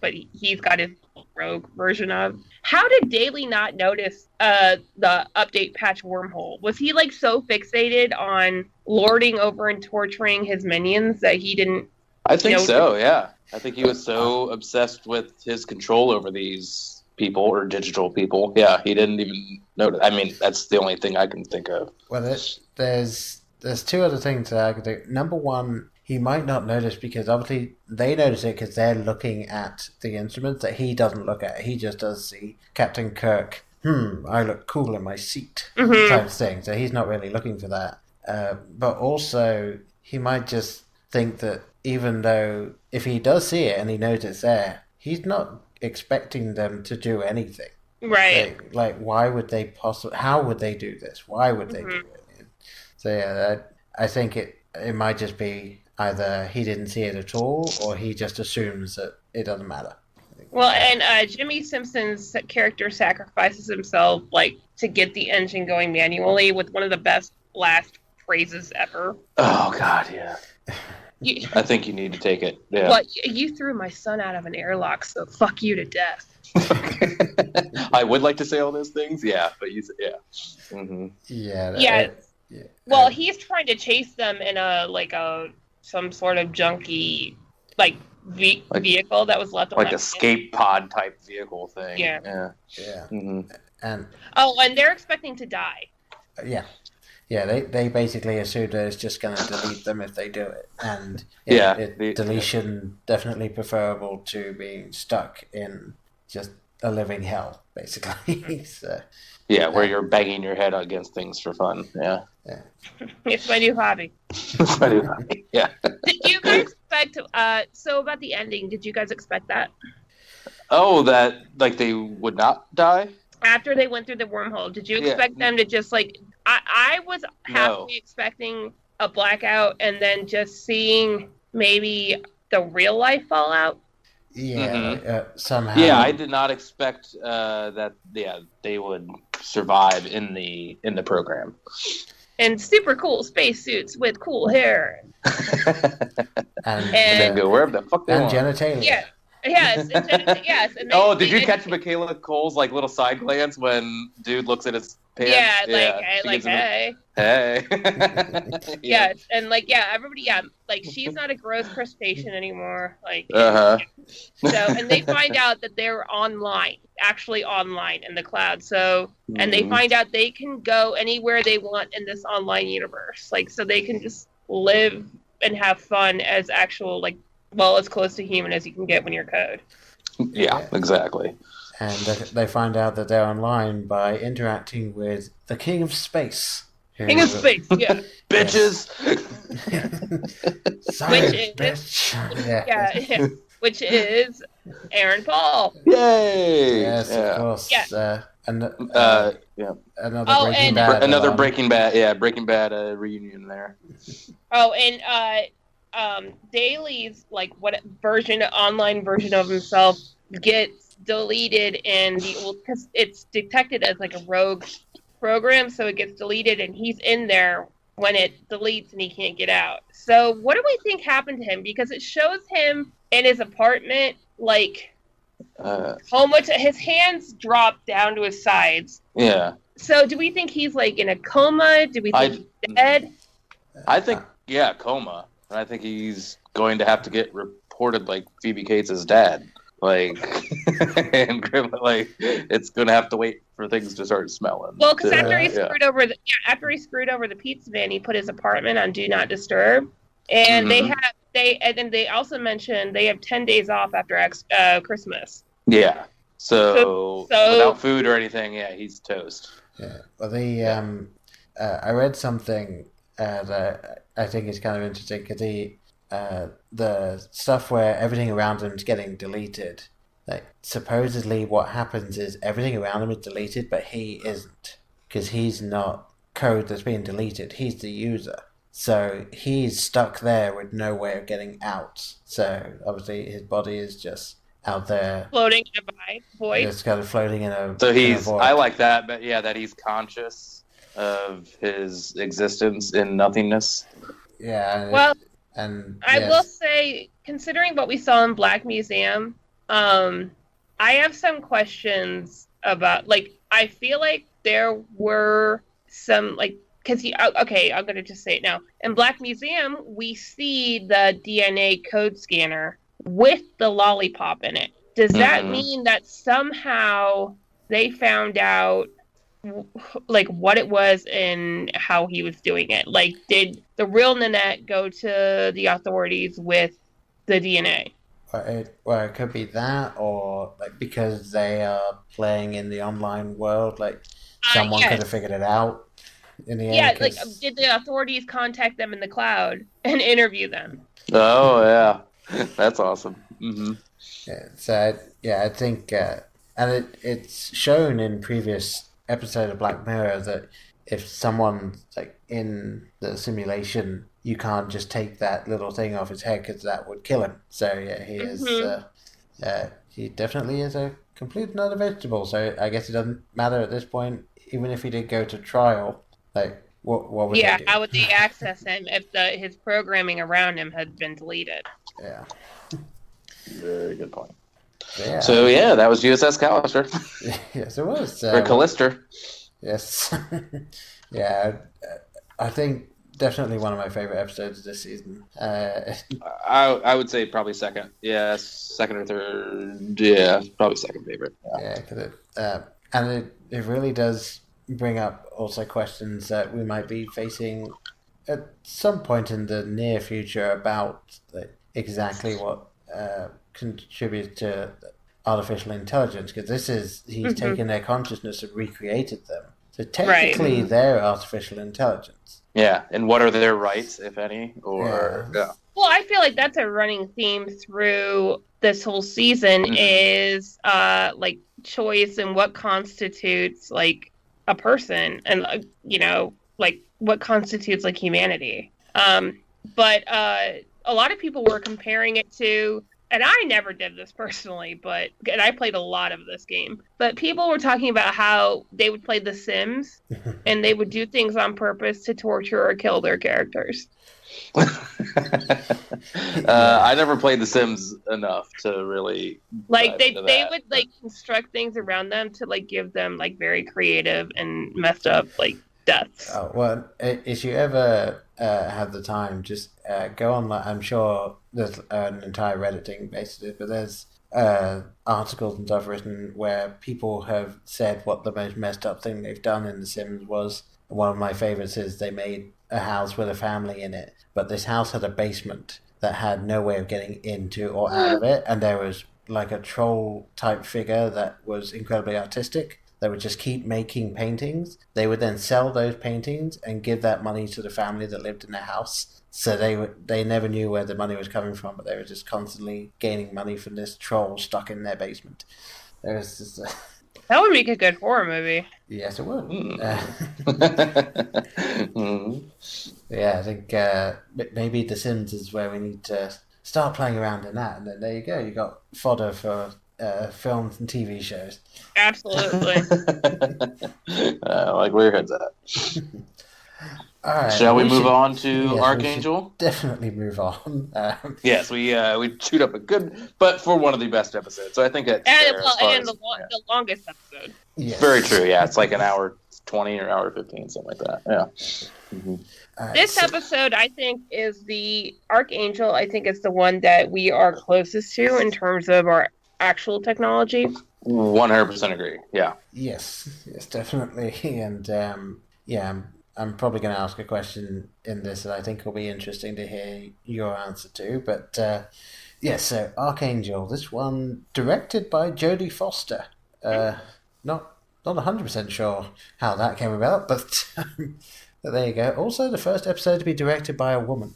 but he's got his rogue version of. How did Daly not notice the update patch wormhole? Was he, like, so fixated on lording over and torturing his minions that he didn't? I think so. Yeah, I think he was so obsessed with his control over these people or digital people. Yeah, he didn't even notice. I mean, that's the only thing I can think of. Well, there's two other things that I could think. Number one, he might not notice because obviously they notice it because they're looking at the instruments that he doesn't look at. He just does the Captain Kirk, I look cool in my seat type thing. So he's not really looking for that. But also, he might just think that even though if he does see it and he knows it's there, he's not expecting them to do anything. Right. Like why would they how would they do this? Why would they do it? So yeah, I think it might just be either he didn't see it at all, or he just assumes that it doesn't matter. Well, and Jimmy Simpson's character sacrifices himself, like, to get the engine going manually with one of the best last phrases ever. Oh, God, yeah. I think you need to take it. Yeah. Well, you threw my son out of an airlock, so fuck you to death. I would like to say all those things, yeah, but yeah. Mm-hmm. Yeah. Well, he's trying to chase them in some sort of junky, vehicle that was left on like a escape pod type vehicle thing. Yeah. Mm-hmm. And they're expecting to die. Yeah, they basically assume that it's just going to delete them if they do it, and deletion definitely preferable to being stuck in just a living hell, basically. So, where you're banging your head against things for fun. Yeah. It's my new hobby. It's my new hobby. Yeah. Did you guys expect? So about the ending, did you guys expect that? Oh, that they would not die after they went through the wormhole. Did you expect them to just I was happily expecting a blackout and then just seeing maybe the real life fallout. Somehow. Yeah, I did not expect that. Yeah, they would survive in the program. And super cool spacesuits with cool hair. and then go wherever the fuck they want. Genitalia. Yeah. Yes, yes. And did you catch Michaela Cole's like little side glance when dude looks at his pants? Hey. Hey. Yes, and everybody, she's not a gross crustacean anymore. Uh-huh. So, and they find out that they're actually online in the cloud. So, and they find out they can go anywhere they want in this online universe. So they can just live and have fun as actual, as close to human as you can get when you're code. Yeah, exactly. And they find out that they're online by interacting with the King of Space. King of Space, yeah. Bitches! Sorry, bitch. Yeah. Which is Aaron Paul. Yay! Yes, of course. Yeah. Another Breaking Bad. Yeah, Breaking Bad reunion there. Oh, and Daly's online version of himself gets deleted because it's detected as a rogue program, so it gets deleted, and he's in there when it deletes and he can't get out. So what do we think happened to him? Because it shows him in his apartment, his hands drop down to his sides. Yeah. So do we think he's in a coma? Do we think he's dead? I think coma. And I think he's going to have to get reported like Phoebe Cates' dad. And it's going to have to wait for things to start smelling. Well, because after he screwed over the pizza man, he put his apartment on Do Not Disturb, and they also mentioned they have 10 days off after Christmas. Yeah. So without food or anything, he's toast. Yeah. Well, I read something that I think is kind of interesting because the stuff where everything around him is getting deleted, supposedly what happens is everything around him is deleted, but he isn't, because he's not code that's being deleted. He's the user, so he's stuck there with no way of getting out. So obviously his body is just out there floating in a void. Just kind of floating in a. So he's. I like that, but that he's conscious of his existence in nothingness. Yeah. Well. And I will say, considering what we saw in Black Museum, I have some questions about, I feel like there were some, because I'm going to just say it now. In Black Museum, we see the DNA code scanner with the lollipop in it. Does that mean that somehow they found out what it was and how he was doing it? Did the real Nanette go to the authorities with the DNA? Well, it could be that, or because they are playing in the online world, someone could have figured it out in the end. Yeah, did the authorities contact them in the cloud and interview them? Oh yeah, that's awesome. Mm-hmm. Yeah, so I think, and it's shown in previous episode of Black Mirror that if someone's in the simulation, you can't just take that little thing off his head because that would kill him. So he is he definitely is a complete another vegetable. So I guess it doesn't matter at this point, even if he did go to trial. What would they do? How would they access him if his programming around him had been deleted? Yeah. Very good point. Yeah. So that was USS Callister. Yes, it was. Or Callister. Yes. Yeah, I think definitely one of my favorite episodes this season. I would say probably second. Yeah, second or third. Yeah, probably second favorite. Yeah, because it really does bring up also questions that we might be facing at some point in the near future about exactly what contributes to artificial intelligence, because he's taken their consciousness and recreated them. So technically they're artificial intelligence. Yeah, and what are their rights, if any? Or Well, I feel like that's a running theme through this whole season is choice and what constitutes a person, and what constitutes humanity. But a lot of people were comparing it to and I never did this personally, and I played a lot of this game, but people were talking about how they would play The Sims and they would do things on purpose to torture or kill their characters. I never played The Sims enough to really they would construct things around them to give them very creative and messed up deaths. Oh, well, if you ever have the time, just go on. I'm sure there's an entire Reddit thing based on it, but there's articles and stuff written where people have said what the most messed up thing they've done in The Sims was. One of my favorites is they made a house with a family in it, but this house had a basement that had no way of getting into or out of it, and there was a troll type figure that was incredibly artistic that would just keep making paintings. They would then sell those paintings and give that money to the family that lived in the house. So they never knew where the money was coming from, but they were just constantly gaining money from this troll stuck in their basement. There was just that would make a good horror movie. Yes, it would. Yeah, I think maybe The Sims is where we need to start playing around in that, and then there you go. You got fodder for films and TV shows. Absolutely. Like where your head's at. All right, Shall we move on to Archangel? Definitely move on. Yes, we chewed up a good, but for one of the best episodes. So I think it's the longest episode. Yes. Very true. Yeah, it's like an hour 20 or hour 15, something like that. Yeah. Mm-hmm. This episode, I think, is the Archangel. I think it's the one that we are closest to in terms of our actual technology. 100% agree. Yeah. Yes, definitely. And I'm probably going to ask a question in this that I think will be interesting to hear your answer to. But so Archangel, this one directed by Jodie Foster. Not 100% sure how that came about, but there you go. Also, the first episode to be directed by a woman.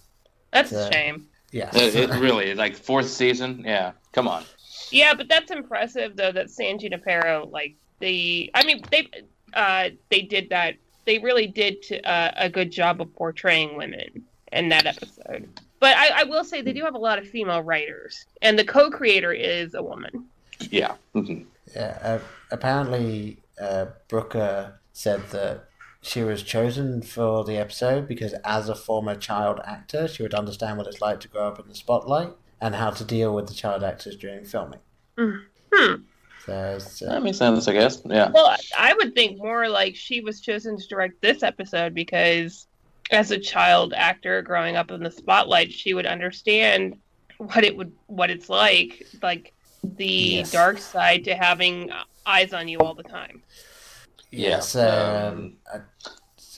That's a shame. Yeah. It really, fourth season. Yeah. Come on. Yeah, but that's impressive though that San Junipero they did that. They really did a good job of portraying women in that episode. But I will say they do have a lot of female writers, and the co-creator is a woman. Yeah. Mm-hmm. Yeah. Apparently, Brooker said that she was chosen for the episode because as a former child actor, she would understand what it's like to grow up in the spotlight and how to deal with the child actors during filming. Mm-hmm. So that makes sense, I guess. Yeah. Well, I would think more like she was chosen to direct this episode because as a child actor growing up in the spotlight, she would understand what it's like the dark side to having eyes on you all the time. Yeah.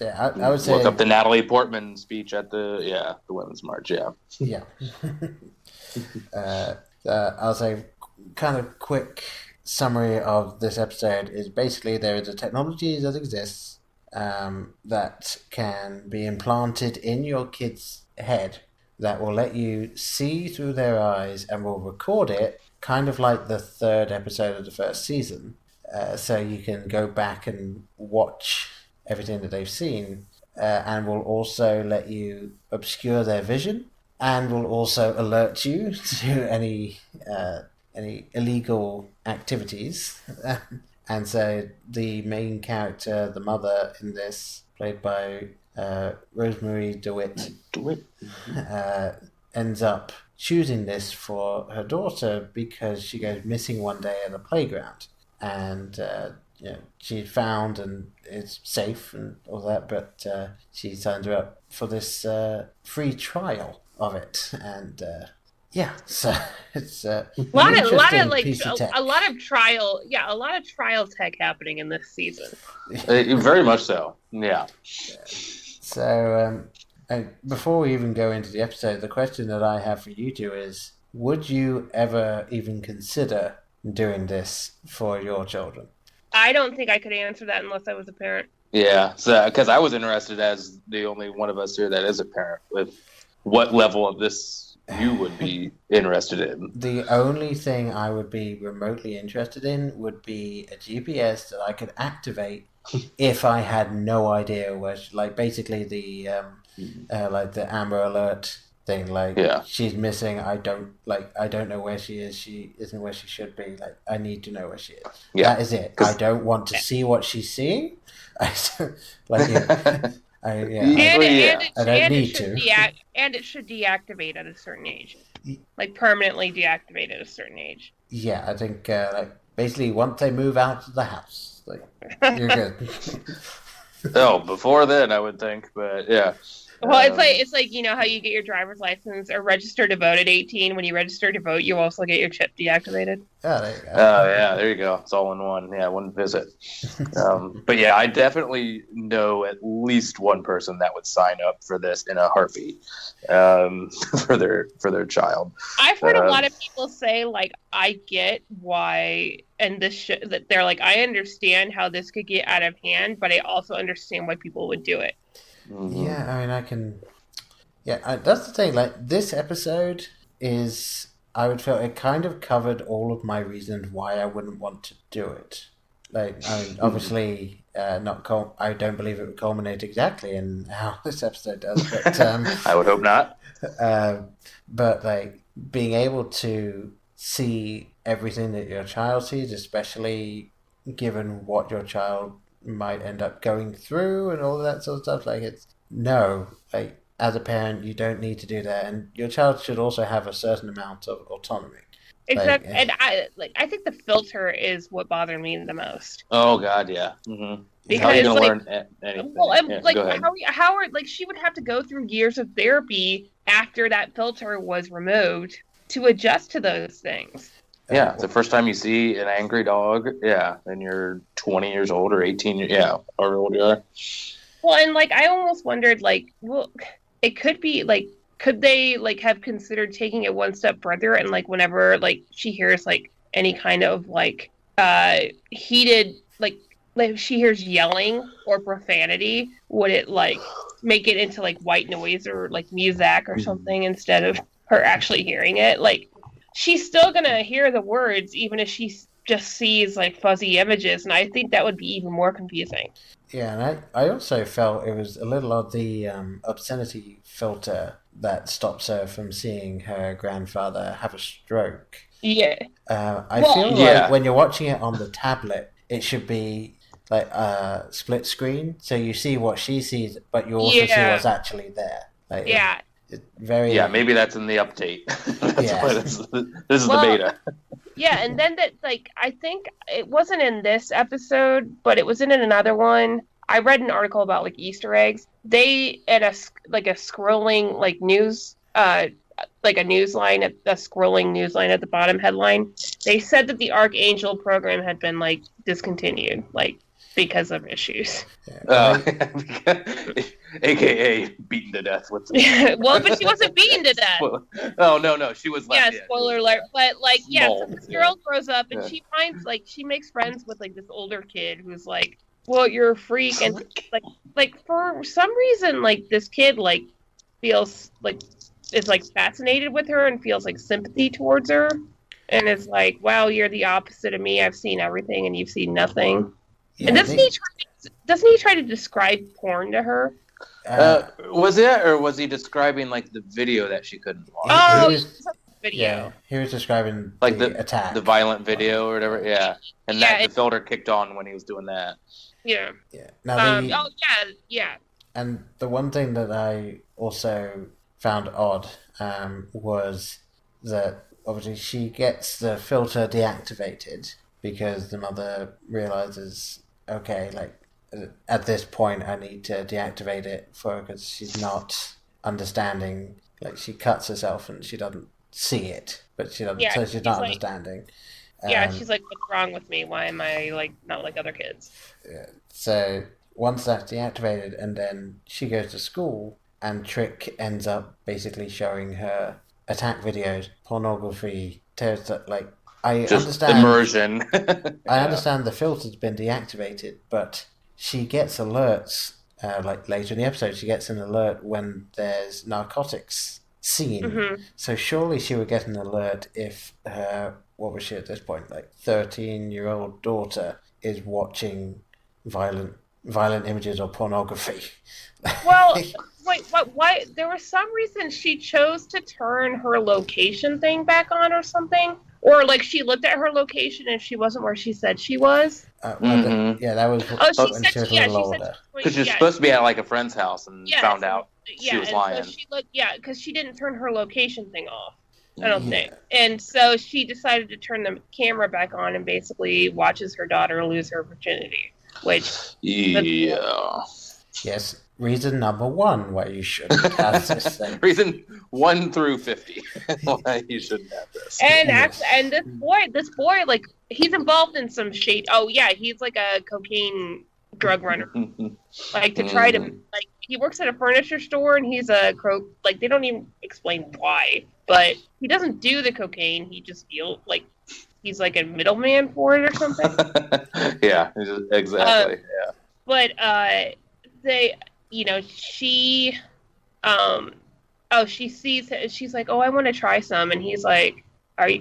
I would say look up the Natalie Portman speech at the Women's March. Yeah. Yeah. I'll say kind of quick summary of this episode is basically there is a technology that exists that can be implanted in your kid's head that will let you see through their eyes and will record it, kind of like the third episode of the first season. So you can go back and watch everything that they've seen, and will also let you obscure their vision, and will also alert you to any illegal activities. And so the main character, the mother in this, played by Rosemary DeWitt, ends up choosing this for her daughter because she goes missing one day at a playground. And she's found and is safe and all that, but she signs her up for this free trial of it. And so it's a lot of trial tech happening in this season. Very much so. Yeah. So before we even go into the episode, the question that I have for you two is: would you ever even consider doing this for your children? I don't think I could answer that unless I was a parent. Yeah, so because I was interested as the only one of us here that is a parent, with what level of this you would be interested in. The only thing I would be remotely interested in would be a GPS that I could activate if I had no idea where, basically the the Amber Alert thing. Like, Yeah. she's missing. I don't know where she is. She isn't where she should be. Like, I need to know where she is. Yeah. That is it. I don't want to see what she's seeing. I don't, like, I don't need to. And it should deactivate at a certain age, like permanently deactivate at a certain age. Yeah, I think like basically once they move out of the house, like you're good. Oh, before then, I would think, but yeah. Well, it's like you know how you get your driver's license or register to vote at 18. When you register to vote, you also get your chip deactivated. Oh, there you go. Oh, yeah, there you go. It's all in one. Yeah, one visit. But yeah, I definitely know at least one person that would sign up for this in a heartbeat for their child. I've heard a lot of people say, like, I get why, and that they're like, I understand how this could get out of hand, but I also understand why people would do it. Mm-hmm. Yeah, I mean, I can. Yeah, that's the thing. Like, this episode is, I would feel it kind of covered all of my reasons why I wouldn't want to do it. Like, I mean, obviously, I don't believe it would culminate exactly in how this episode does, but I would hope not. But like being able to see everything that your child sees, especially given what your child might end up going through and all of that sort of stuff, like like as a parent you don't need to do that, and your child should also have a certain amount of autonomy. Exactly. And I think the filter is what bothered me the most. Oh God, yeah. Mm-hmm. Because, how are you gonna learn anything? Well, yeah, like go ahead. how are like she would have to go through years of therapy after that filter was removed to adjust to those things. Yeah, it's the first time you see an angry dog. Yeah, and you're 20 years old or 18. Yeah, however old you are. Well, and like I almost wondered, like, well, it could be like, could they like have considered taking it one step further and like whenever like she hears like any kind of like heated like if she hears yelling or profanity, would it like make it into like white noise or like music or something instead of her actually hearing it? Like, she's still gonna hear the words even if she just sees like fuzzy images, and I think that would be even more confusing. Yeah, and I also felt it was a little odd, the obscenity filter that stops her from seeing her grandfather have a stroke. Yeah. I feel like when you're watching it on the tablet, it should be like a split screen, so you see what she sees, but you also see what's actually there. Like, maybe that's in the update. This is the beta. Yeah, and then that like I think it wasn't in this episode, but it was in another one. I read an article about like Easter eggs. They at a scrolling like news like a newsline, a scrolling newsline at the bottom headline. They said that the Archangel program had been like discontinued, like because of issues. AKA beaten to death. Well, but she wasn't beaten to death. Oh no, she was left. Yeah, spoiler alert. But like, so this girl grows up and she finds like she makes friends with like this older kid who's like, well, you're a freak, and like for some reason, like this kid like feels like is like fascinated with her and feels like sympathy towards her, and is like, wow, you're the opposite of me. I've seen everything and you've seen nothing. Yeah, and doesn't he try to describe porn to her? Was it, or was he describing like the video that she couldn't watch? Oh, video. Yeah, he was describing like the attack, the violent video or whatever. Yeah, and that the filter kicked on when he was doing that. Yeah. Yeah. Now yeah. And the one thing that I also found odd was that obviously she gets the filter deactivated because the mother realizes, okay, like at this point I need to deactivate it for her because she's not understanding. Like, she cuts herself and she doesn't see it, but she doesn't. So she's not understanding. She's like, what's wrong with me? Why am I like not like other kids? Yeah. So once that's deactivated, and then she goes to school, and Trick ends up basically showing her attack videos, pornography, like I just understand immersion. I understand the filter's been deactivated, but she gets alerts. Like later in the episode, she gets an alert when there's narcotics seen. Mm-hmm. So surely she would get an alert if her, what was she at this point, like 13-year-old daughter is watching violent images or pornography. Well, point, why? There was some reason she chose to turn her location thing back on or something. Or, like, she looked at her location and she wasn't where she said she was. That was she when she was a little older. Because she was supposed to be at, like, a friend's house and found out she was lying. So because she didn't turn her location thing off, I don't think. And so she decided to turn the camera back on and basically watches her daughter lose her virginity. Which... Yeah. Yes. Reason number 1 why you shouldn't have this thing. Reason 1 through 50 why you shouldn't have this. And this boy, like, he's involved in some shade. Oh yeah, he's like a cocaine drug runner. Like, to try to, like, he works at a furniture store and he's they don't even explain why, but he doesn't do the cocaine. He just he's like a middleman for it or something. Yeah, exactly. Yeah. But she sees it, she's like, oh, I want to try some, and he's like, are you,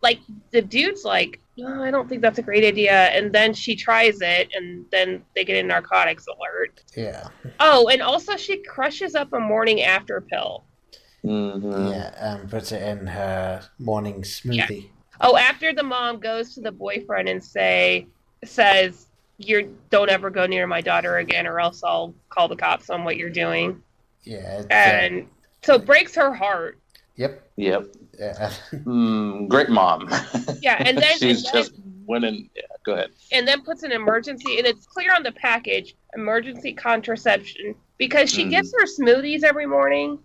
like, the dude's like, no, I don't think that's a great idea, and then she tries it, and then they get a narcotics alert. Yeah. Oh, and also she crushes up a morning after pill. Yeah, and puts it in her morning smoothie. Yeah. Oh, after the mom goes to the boyfriend and says, don't ever go near my daughter again, or else I'll call the cops on what you're doing. Yeah. And so it breaks her heart. Yep. Yeah. Great mom. Yeah, and then she's just winning. Yeah, go ahead. And then puts an emergency, and it's clear on the package, emergency contraception, because she gets her smoothies every morning.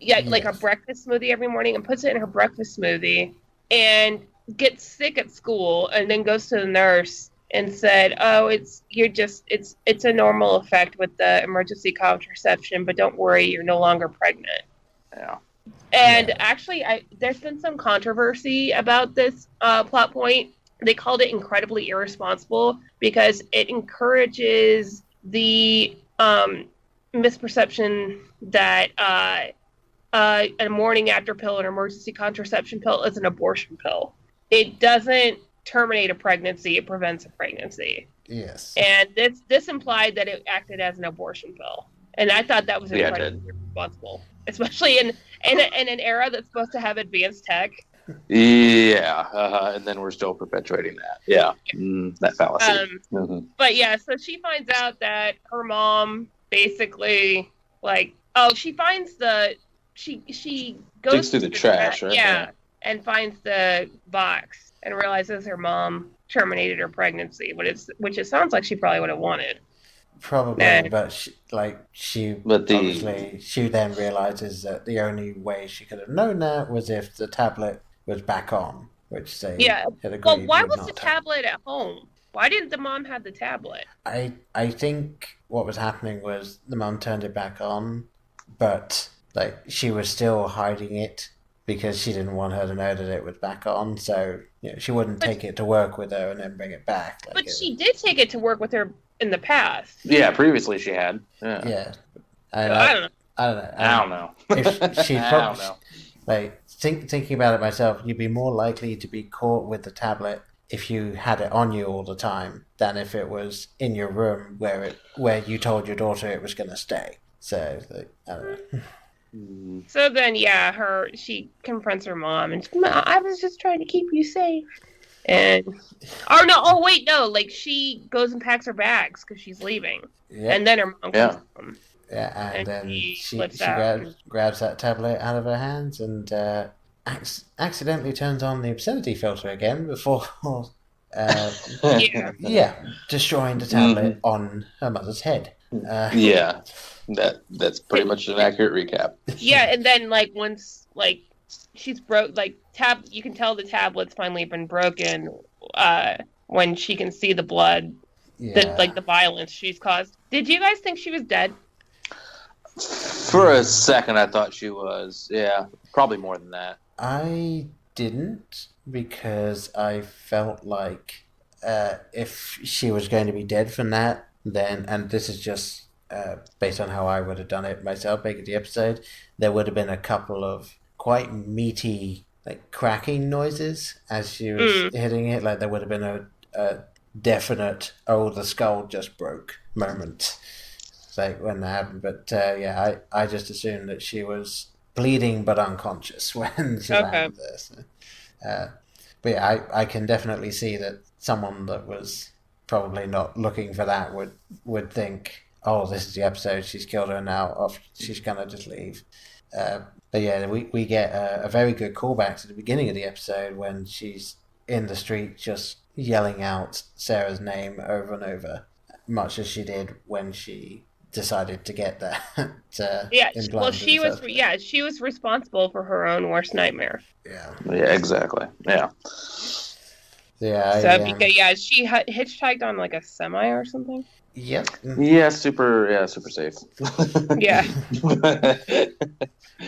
Yeah, like a breakfast smoothie every morning, and puts it in her breakfast smoothie, and gets sick at school, and then goes to the nurse and said, oh, it's a normal effect with the emergency contraception, but don't worry, you're no longer pregnant. Yeah. And actually, there's been some controversy about this plot point. They called it incredibly irresponsible because it encourages the misperception that a morning after pill, an emergency contraception pill, is an abortion pill. It doesn't terminate a pregnancy, it prevents a pregnancy. Yes. And this implied that it acted as an abortion pill. And I thought that was incredibly irresponsible. Especially in an era that's supposed to have advanced tech. Yeah, and then we're still perpetuating that. Yeah, that fallacy. But yeah, so she finds out that her mom basically, she finds she goes digs through the trash, right? Yeah, and finds the box and realizes her mom terminated her pregnancy, which it sounds like she probably would have wanted. Probably, but she then realizes that the only way she could have known that was if the tablet was back on, which they had agreed. Well, why was the have. tablet at home? Why didn't the mom have the tablet? I think what was happening was the mom turned it back on, but she was still hiding it because she didn't want her to know that it was back on, so she wouldn't take it to work with her and then bring it back. But she did take it to work with her in the past. Yeah, previously she had. Yeah. I don't know. If she I don't know. Thinking about it myself, you'd be more likely to be caught with the tablet if you had it on you all the time than if it was in your room where you told your daughter it was going to stay. So I don't know. So then, she confronts her mom and I was just trying to keep you safe. And she goes and packs her bags because she's leaving. Yep. And then her mom comes home. Yeah, and then she grabs that tablet out of her hands and accidentally turns on the obscenity filter again before destroying the tablet on her mother's head. That's pretty much an accurate recap. Yeah, and then once she's broke, you can tell the tablet's finally been broken when she can see the blood, the violence she's caused. Did you guys think she was dead? For a second, I thought she was. Yeah, probably more than that. I didn't, because I felt like if she was going to be dead from that, then, and this is just based on how I would have done it myself, making the episode, there would have been a couple of quite meaty, cracking noises as she was hitting it. There would have been a definite, the skull just broke moment. like when that happened. But yeah, I just assumed that she was bleeding but unconscious when she landed there. So, but yeah, I can definitely see that someone that was probably not looking for that would think, oh, this is the episode, she's killed her now, she's gonna just leave. But yeah, we get a very good callback to the beginning of the episode when she's in the street just yelling out Sarah's name over and over, much as she did when she decided to get that. She was responsible for her own worst nightmare. Yeah, exactly. Yeah. Yeah. Because she hitchhiked on like a semi or something. Yep. Yeah, super safe. Yeah.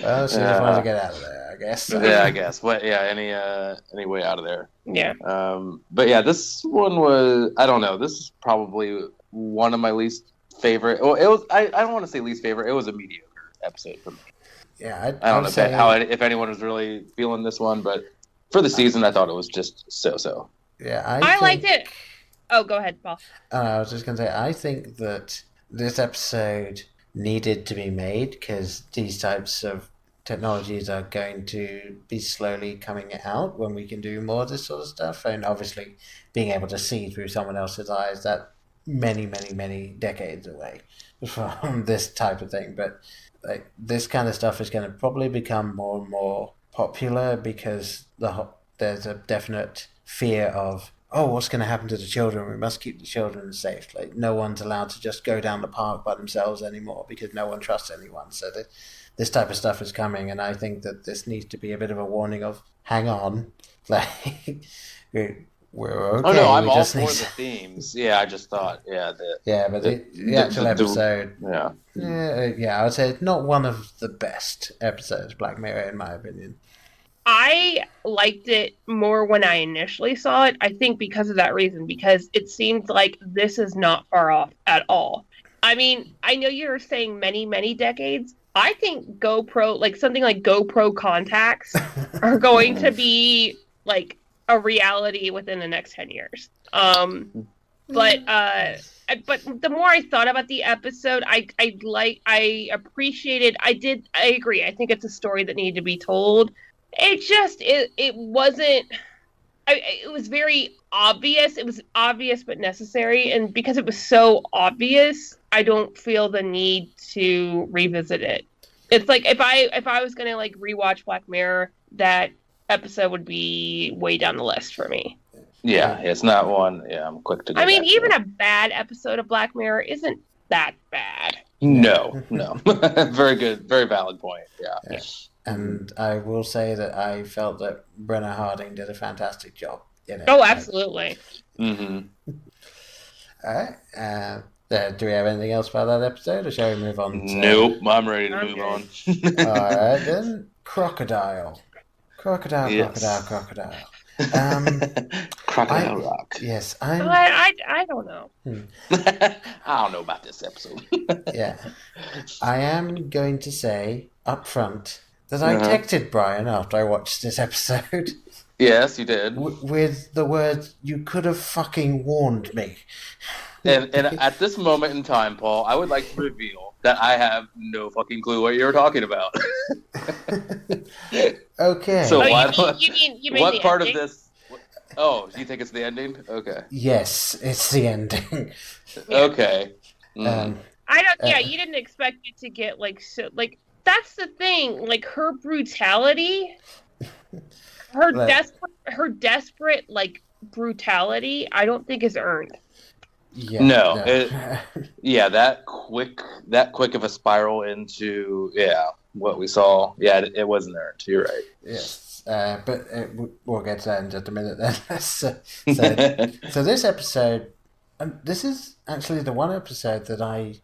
Well, she just wanted to get out of there, I guess. Yeah, I guess. But yeah, any way out of there. Yeah. But yeah, this one was, I don't know. This is probably one of my least favorite. Well, it was. I don't want to say least favorite. It was a mediocre episode for me. Yeah, I don't know if anyone was really feeling this one, but for the season, I thought it was just so. Yeah, I liked it. Oh, go ahead, Paul. I was just going to say, I think that this episode needed to be made because these types of technologies are going to be slowly coming out when we can do more of this sort of stuff. And obviously, being able to see through someone else's eyes, that many, many, many decades away from this type of thing. But like this kind of stuff is going to probably become more and more popular because there's a definite fear of, oh, what's going to happen to the children? We must keep the children safe. Like, no one's allowed to just go down the park by themselves anymore because no one trusts anyone. So this type of stuff is coming, and I think that this needs to be a bit of a warning of, hang on, like, we're okay. Oh, no, I'm all for the themes. Yeah, I just thought, but the actual episode, I would say it's not one of the best episodes, Black Mirror, in my opinion. I liked it more when I initially saw it, I think because of that reason, because it seemed like this is not far off at all. I mean, I know you're saying many, many decades. I think GoPro, like something like GoPro contacts are going to be like a reality within the next 10 years. But the more I thought about the episode, I appreciated, I agree. I think it's a story that needed to be told. It wasn't, it was very obvious. It was obvious but necessary. And because it was so obvious, I don't feel the need to revisit it. It's like if I was going to like rewatch Black Mirror, that episode would be way down the list for me. Yeah, it's not one. Yeah, I'm quick to go. I mean, even a bad episode of Black Mirror isn't that bad. No. Very good. Very valid point. Yeah. And I will say that I felt that Brenna Harding did a fantastic job in it. Oh, absolutely. Mm-hmm. All right. Do we have anything else about that episode, or shall we move on? Nope, I'm ready to move on. All right, then. Crocodile. Yes. Crocodile. Crocodile Rock. Yes, I don't know. I don't know about this episode. Yeah. I am going to say up front that I texted Brian after I watched this episode. Yes, you did. With the words, "You could have fucking warned me." And at this moment in time, Paul, I would like to reveal that I have no fucking clue what you're talking about. Okay. So you mean what the part ending? of this? Oh, you think it's the ending? Okay. Yes, it's the ending. Okay. I don't. Yeah, you didn't expect it to get like so. Like that's the thing. Like her brutality, her desperate like brutality. I don't think is earned. Yeah, no. That quick of a spiral into what we saw. Yeah, it wasn't earned. You're right. Yes, but we'll get to that in just a minute. Then. So this episode, this is actually the one episode that I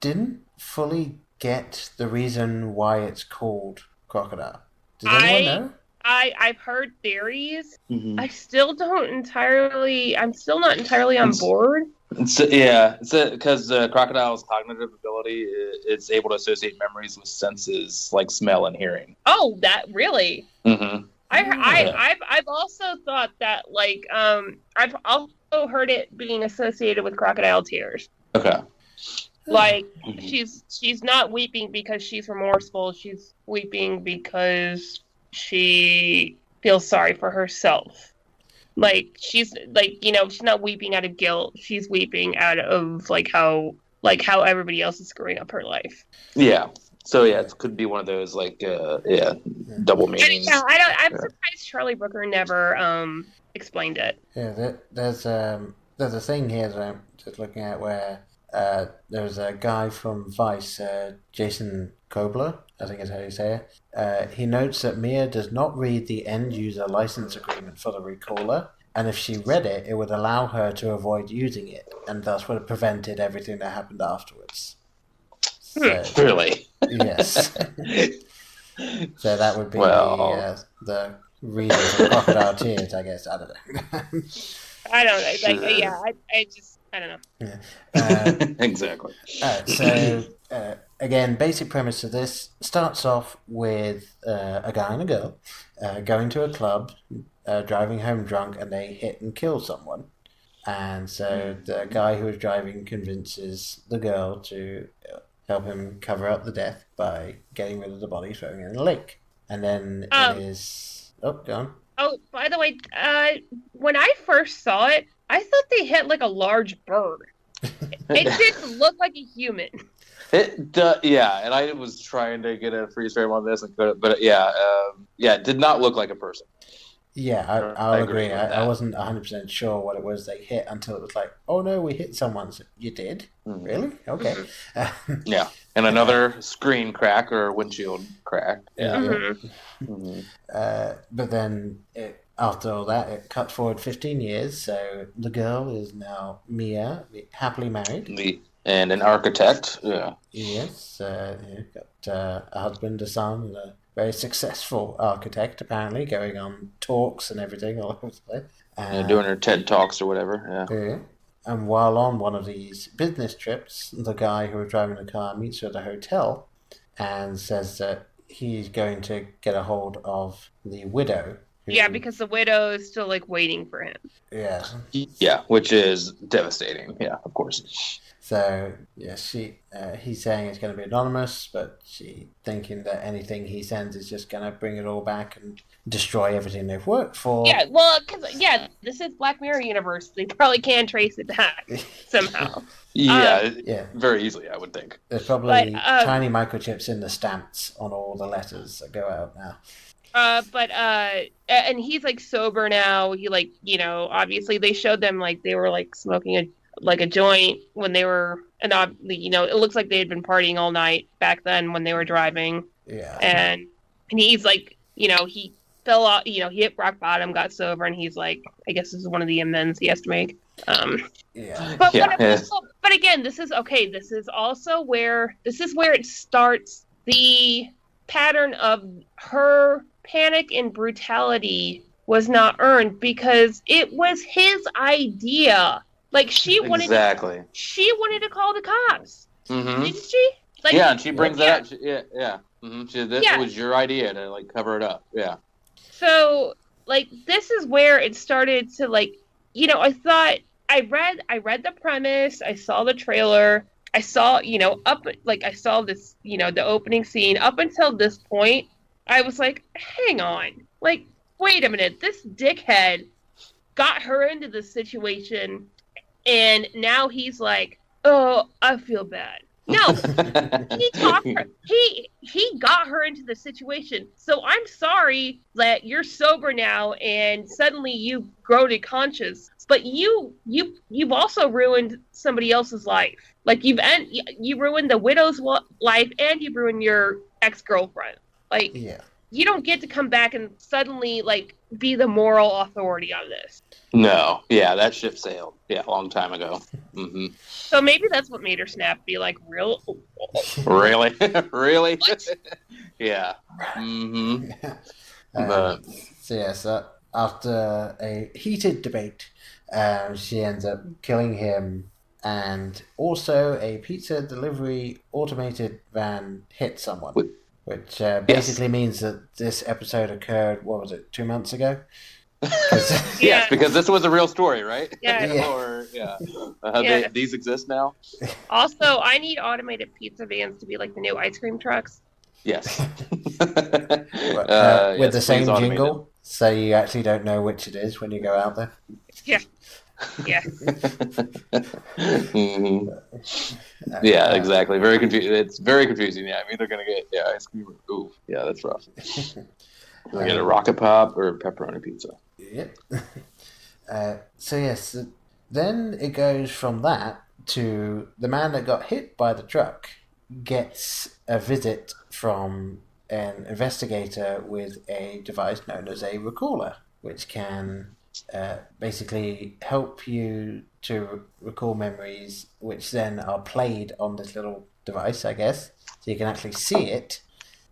didn't fully get the reason why it's called Crocodile. Did anyone know? I've heard theories. Mm-hmm. I'm still not entirely on board. It's because crocodile's cognitive ability, it's able to associate memories with senses like smell and hearing. Oh, that really? Mm-hmm. I've also thought that like I've also heard it being associated with crocodile tears. Okay. Like she's not weeping because she's remorseful. She's weeping because she feels sorry for herself. Like she's she's not weeping out of guilt. She's weeping out of how everybody else is screwing up her life. Yeah. So it could be one of those double meanings. Yeah, I'm surprised Charlie Brooker never explained it. Yeah, there's a thing here that I'm just looking at where there's a guy from Vice, Jason Kobler, I think is how you say it. He notes that Mia does not read the end-user license agreement for the recaller, and if she read it, it would allow her to avoid using it, and thus would have prevented everything that happened afterwards. So, really? Yes. So that would be the reason for Crocodile Tears, I guess. I don't know. I don't know. I don't know. Yeah. Exactly. So, again, basic premise of this starts off with a guy and a girl going to a club, driving home drunk, and they hit and kill someone. And so the guy who was driving convinces the girl to help him cover up the death by getting rid of the body, throwing it in a lake. And then it is... Oh, go on. Oh, by the way, when I first saw it, I thought they hit like a large bird. It didn't look like a human. And I was trying to get a freeze frame on this, and couldn't, but it did not look like a person. Yeah, I'll agree. I wasn't 100% sure what it was they hit until it was like, oh no, we hit someone. So, you did? Mm-hmm. Really? Okay. Mm-hmm. Yeah, and another screen crack or windshield crack. Yeah. Mm-hmm. Mm-hmm. But then after all that, it cut forward 15 years. So the girl is now Mia, happily married. And an architect. Yeah. Yes. Got a husband, a son, and a very successful architect, apparently, going on talks and everything all over the place. Doing her TED Talks or whatever. Yeah. And while on one of these business trips, the guy who was driving the car meets her at a hotel and says that he's going to get a hold of the widow. Yeah, because the widow is still waiting for him. Yeah. Yeah, which is devastating. Yeah, of course. So, yeah, he's saying it's going to be anonymous, but she thinking that anything he sends is just going to bring it all back and destroy everything they've worked for. Yeah, well, this is Black Mirror universe. They probably can trace it back somehow. Yeah, very easily, I would think. There's probably tiny microchips in the stamps on all the letters that go out now. And he's sober now. He obviously they showed them they were smoking a joint when they were, and it looks like they had been partying all night back then when they were driving. Yeah. And he's he fell off, he hit rock bottom, got sober, and he's I guess this is one of the amends he has to make. Yeah. But again, this is also where it starts the pattern of her panic and brutality was not earned because it was his idea. She wanted to call the cops. Mm-hmm. Didn't she? And she brings that up. Yeah. Mm-hmm. It was your idea to cover it up. Yeah. So this is where it started to I thought I read the premise. I saw the trailer. I saw I saw this the opening scene. Up until this point, I was hang on, wait a minute. This dickhead got her into this situation. And now he's oh, I feel bad. No, he got her into the situation. So I'm sorry that you're sober now and suddenly you grow to conscience. But you've also ruined somebody else's life. You ruined the widow's life and you ruined your ex-girlfriend. You don't get to come back and suddenly be the moral authority on this. No, yeah, that ship sailed. Yeah, a long time ago. Mm-hmm. So maybe that's what made her snap. Be real. Really, really. Yeah. Mm-hmm. So after a heated debate, she ends up killing him, and also a pizza delivery automated van hit someone. Which basically means that this episode occurred, 2 months ago? Yes, because this was a real story, right? Yeah. Or these exist now. Also, I need automated pizza vans to be like the new ice cream trucks. Yes. With the same jingle, so you actually don't know which it is when you go out there. Yeah. Yeah. Mm-hmm. Yeah, exactly. Very confusing. It's very confusing. Yeah, I'm either gonna get ice cream or ooh, yeah, that's rough. Do I get a rocket pop or a pepperoni pizza? Yep. So yes, then it goes from that to the man that got hit by the truck gets a visit from an investigator with a device known as a recaller, which can basically help you to recall memories, which then are played on this little device, I guess, so you can actually see it,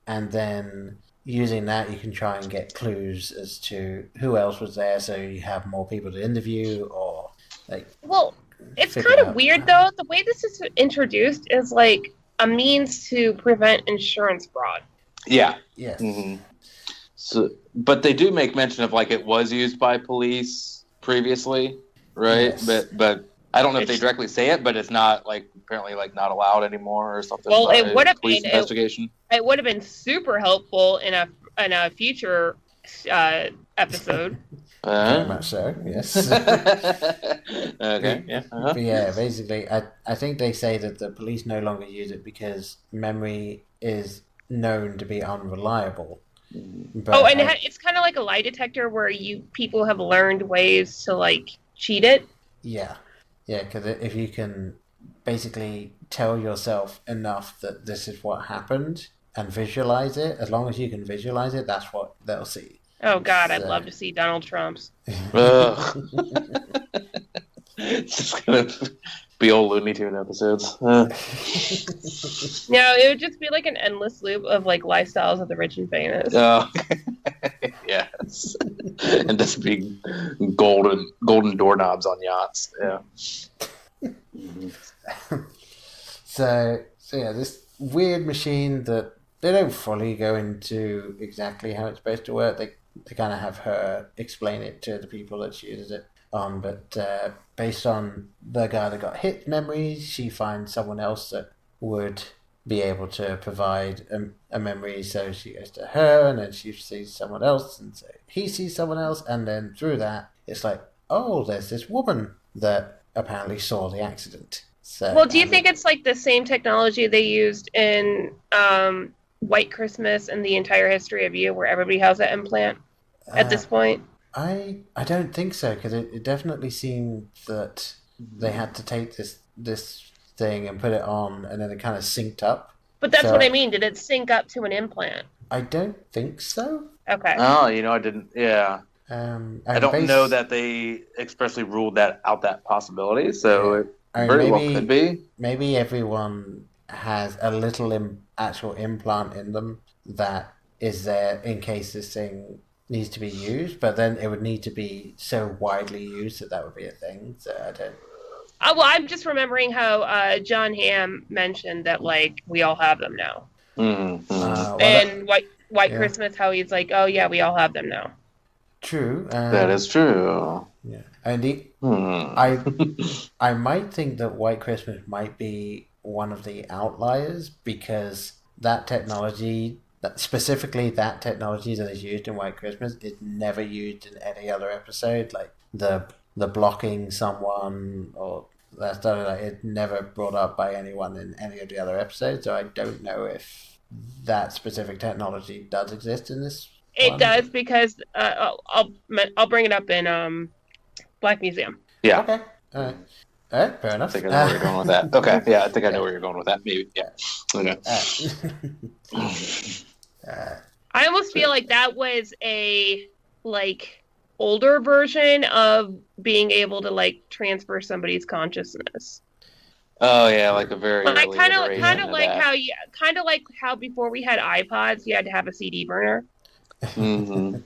and then using that you can try and get clues as to who else was there, so you have more people to interview, or like. Well, it's kind of weird though. The way this is introduced is like a means to prevent insurance fraud. Yeah. Yes. Mm-hmm. So, but they do make mention of like it was used by police previously, right? Yes. But I don't know if they directly say it, but it's not like apparently like not allowed anymore or something. Well, it would have been investigation. It would have been super helpful in a future episode. Very much so. Yes. Okay. Yeah. But yeah, basically, I think they say that the police no longer use it because memory is known to be unreliable. But it's kind of like a lie detector where people have learned ways to like cheat it. Yeah, because if you can basically tell yourself enough that this is what happened and visualize it, as long as you can visualize it, that's what they'll see. Oh God, I'd love to see Donald Trump's. It's just gonna be old Looney Tune episodes. No, it would just be like an endless loop of like lifestyles of the rich and famous. Oh, yes, and just be golden doorknobs on yachts. Yeah. So yeah, this weird machine that they don't fully go into exactly how it's supposed to work. They kind of have her explain it to the people that she uses it on, but based on the guy that got hit memories, she finds someone else that would be able to provide a memory, so she goes to her, and then she sees someone else, and so he sees someone else, and then through that, it's like, oh, there's this woman that apparently saw the accident. So, well, do you think it's like the same technology they used in White Christmas and the entire history of you, where everybody has that implant at this point? I don't think so, because it definitely seemed that they had to take this thing and put it on, and then it kind of synced up. But that's what I mean. Did it sync up to an implant? I don't think so. Okay. Oh, I didn't. Yeah. I don't know that they expressly ruled that possibility, so it very well could be. Maybe everyone has a little actual implant in them that is there in case this thing needs to be used, but then it would need to be so widely used that would be a thing. So I don't. Well, I'm just remembering how John Hamm mentioned that like we all have them now. Mm-hmm. And White Christmas, how he's like, oh yeah, we all have them now. True. That is true. Yeah, and I might think that White Christmas might be one of the outliers, because that technology, specifically that technology that is used in White Christmas, is never used in any other episode. Like the blocking someone or that stuff, like, it's never brought up by anyone in any of the other episodes. So I don't know if that specific technology does exist in this. It does, because I'll bring it up in Black Museum. Yeah. Okay. All right. Fair enough. I think I know where you're going with that. Okay. Yeah, I think I know where you're going with that. Maybe. Yeah. Okay. I almost feel like that was a older version of being able to transfer somebody's consciousness. Oh yeah, like a very kind of like how before we had iPods, you had to have a CD burner. Mm-hmm.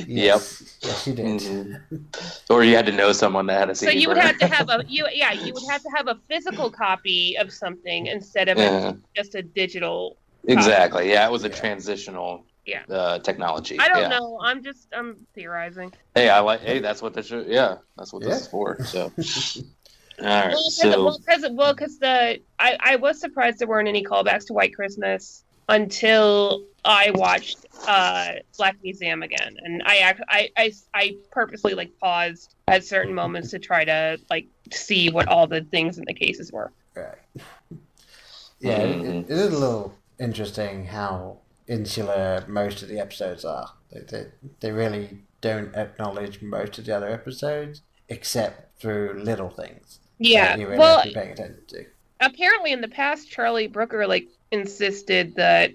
Yes, you did. Mm-hmm. Or you had to know someone that had a CD. So you would have to have you would have to have a physical copy of something instead of just a digital. Exactly. Yeah, it was a transitional technology. I don't know. I'm theorizing. Hey, that's what this show. Yeah, that's what this is for. So. All right. Because I was surprised there weren't any callbacks to White Christmas until I watched Black Museum again, and I purposely like paused at certain moments to try to like see what all the things in the cases were. Right. Yeah, it is a little interesting how insular most of the episodes are. They really don't acknowledge most of the other episodes except through little things. Yeah, you really have to be paying attention to. Apparently, in the past, Charlie Brooker like insisted that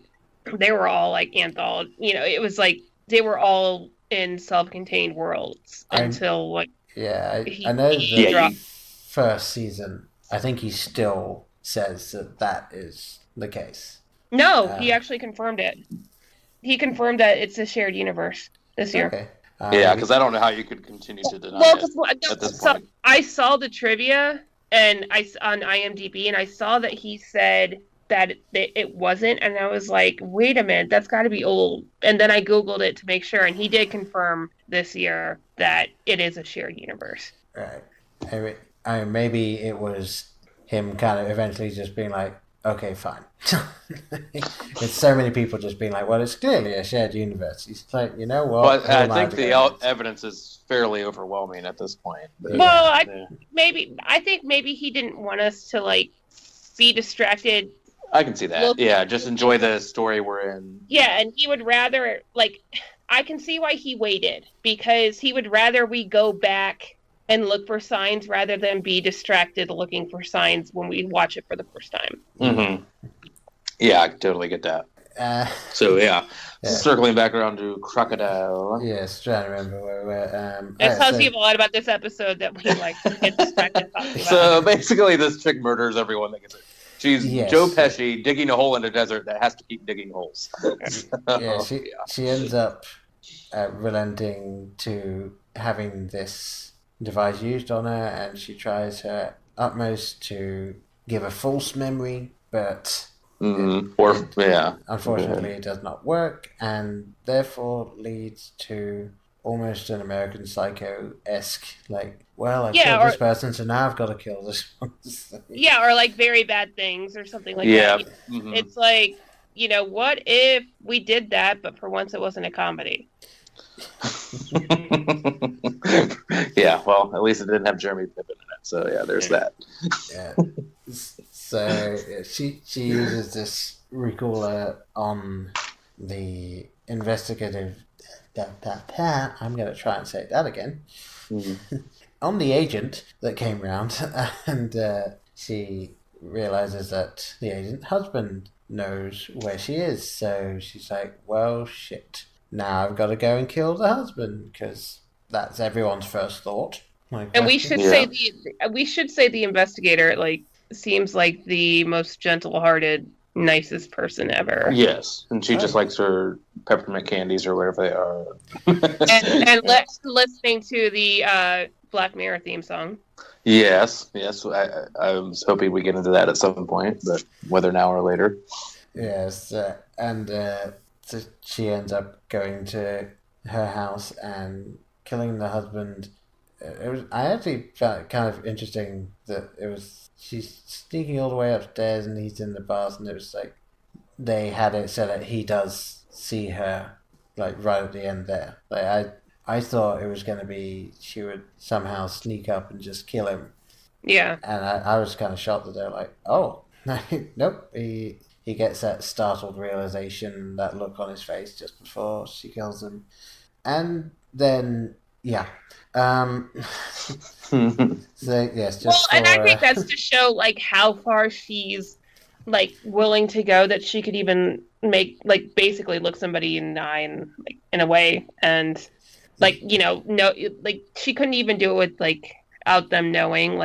they were all like anthology. It was like they were all in self-contained worlds until like. Yeah, I know the first season. I think he still says that is the case. No, he actually confirmed it. He confirmed that it's a shared universe this year. Okay. Because I don't know how you could continue to deny it at this point. I saw the trivia on IMDb, and I saw that he said that it wasn't, and I was like, wait a minute, that's got to be old. And then I Googled it to make sure, and he did confirm this year that it is a shared universe. Right. Maybe it was him kind of eventually just being like, okay, fine. It's so many people just being like, well, it's clearly a shared universe. He's like, you know what? But I think the evidence is fairly overwhelming at this point. But, I think maybe he didn't want us to like be distracted. I can see that. Just enjoy the story we're in. Yeah, and he would rather I can see why he waited, because he would rather we go back and look for signs rather than be distracted looking for signs when we watch it for the first time. Mm-hmm. Yeah, I totally get that. Circling back around to Crocodile. Yes, trying to remember where we're. It tells you a lot about this episode that we like to get distracted talking about. So basically, this chick murders everyone that gets it. She's Joe Pesci digging a hole in a desert that has to keep digging holes. She ends up relenting to having this device used on her, and she tries her utmost to give a false memory, but unfortunately it does not work, and therefore leads to almost an American Psycho-esque, like, well, I killed this person, so now I've got to kill this one. Or like very bad things or something like that. Mm-hmm. It's like, what if we did that, but for once it wasn't a comedy? Well, at least it didn't have Jeremy Piven in it, so there's that. So she uses this recaller on the investigative. I'm going to try and say that again. Mm-hmm. On the agent that came round, and she realizes that the agent husband knows where she is, so she's like, well, shit. Now I've got to go and kill the husband, because that's everyone's first thought. And we should say the investigator seems like the most gentle-hearted, nicest person ever. Yes, and she just likes her peppermint candies or whatever they are. and listening to the Black Mirror theme song. Yes. I was hoping we get into that at some point, but whether now or later. Yes, so she ends up going to her house and killing the husband. I actually found it kind of interesting that she's sneaking all the way upstairs and he's in the bath, and it was like they had it so that he does see her right at the end there. I thought it was going to be she would somehow sneak up and just kill him. Yeah. And I was kind of shocked that they're like, oh, nope. He gets that startled realization, that look on his face just before she kills him. And then, so, yes, just and I think that's to show, how far she's, willing to go, that she could even make, basically look somebody in the eye and, in a way. And, she couldn't even do it with, out them knowing,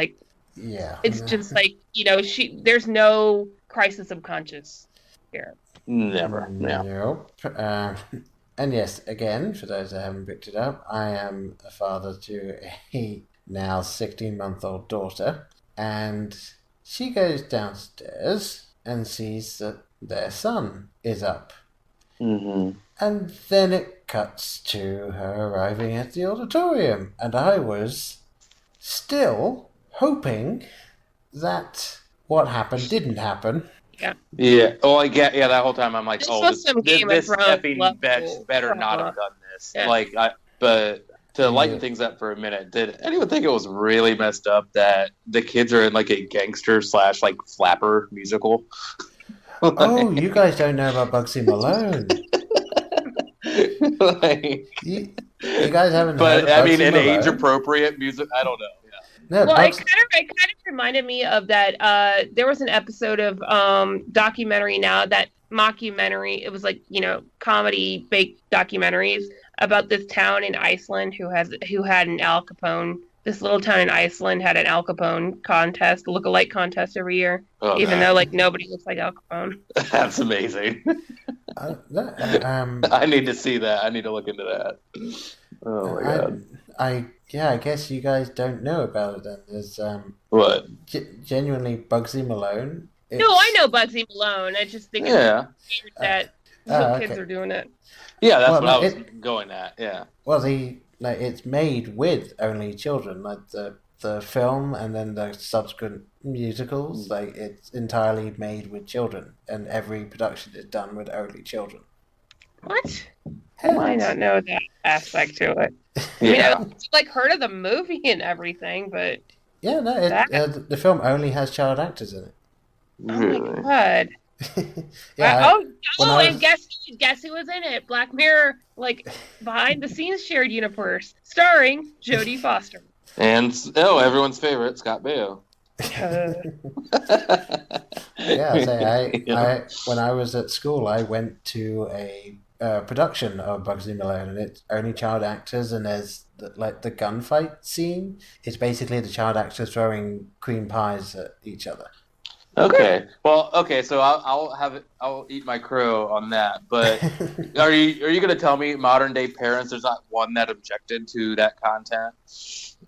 it's just, there's no crisis of conscience here. Never. Nope. And yes, again, for those that haven't picked it up, I am a father to a now 16-month-old daughter, and she goes downstairs and sees that their son is up. Mm-hmm. And then it cuts to her arriving at the auditorium, and I was still hoping that what happened didn't happen. Yeah. Yeah. Oh, I get. Yeah, that whole time I'm like, This oh, was some Game of this Thrones effing level bitch better not drama. have done this. Yeah. But to lighten things up for a minute, did anyone think it was really messed up that the kids are in like a gangster / like flapper musical? Oh, you guys don't know about Bugsy Malone. You guys haven't heard of But I Bugsy mean, an Malone? age-appropriate music. I don't know. No, Well, Bugs- it kind of reminded me of that. There was an episode of documentary now, that mockumentary. It was like, comedy fake documentaries about this town in Iceland who had an Al Capone. This little town in Iceland had an Al Capone contest, lookalike contest every year, even though like nobody looks like Al Capone. That's amazing. I need to see that. I need to look into that. Oh my god. I guess you guys don't know about it then. There's What? Genuinely Bugsy Malone. No, I know Bugsy Malone. I just think it's weird that kids are doing it. Yeah, that's what I was going at. Yeah. Well, it's made with only children, like the film and then the subsequent musicals. Like it's entirely made with children, and every production is done with only children. What? I might not know that aspect to it. Yeah. I mean, I've heard of the movie and everything, but yeah, no, the film only has child actors in it. Oh my god! Yeah. And guess who was in it? Black Mirror, behind the scenes shared universe, starring Jodie Foster. And everyone's favorite, Scott Baio. I when I was at school, I went to a production of Bugsy Malone, and it's only child actors, and there's the gunfight scene. It's basically the child actors throwing cream pies at each other. Okay. Well, so I'll eat my crow on that. But are you going to tell me modern day parents, there's not one that objected to that content?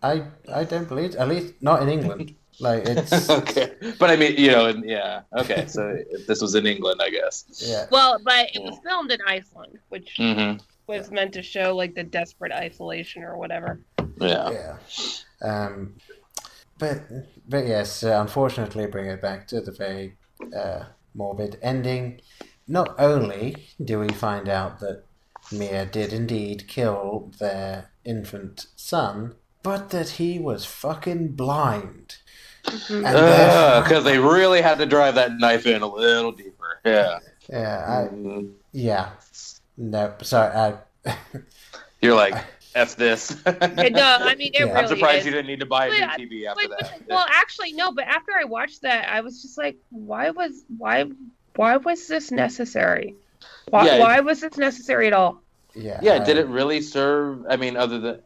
I don't believe, at least not in England. It's okay. But I mean, yeah. Okay. So if this was in England, I guess. Yeah. Well, but it was filmed in Iceland, which was meant to show the desperate isolation or whatever. Yeah. But yes, unfortunately, bring it back to the very morbid ending. Not only do we find out that Mia did indeed kill their infant son, but that he was fucking blind. Because they really had to drive that knife in a little deeper. Yeah. Yeah. No, sorry. You're like, F this. No, I mean, it really I'm surprised is. you didn't need to buy a new TV after that. Well, actually, no. But after I watched that, I was just like, why was this necessary? Why was this necessary at all? Yeah. Did it really serve? I mean, other than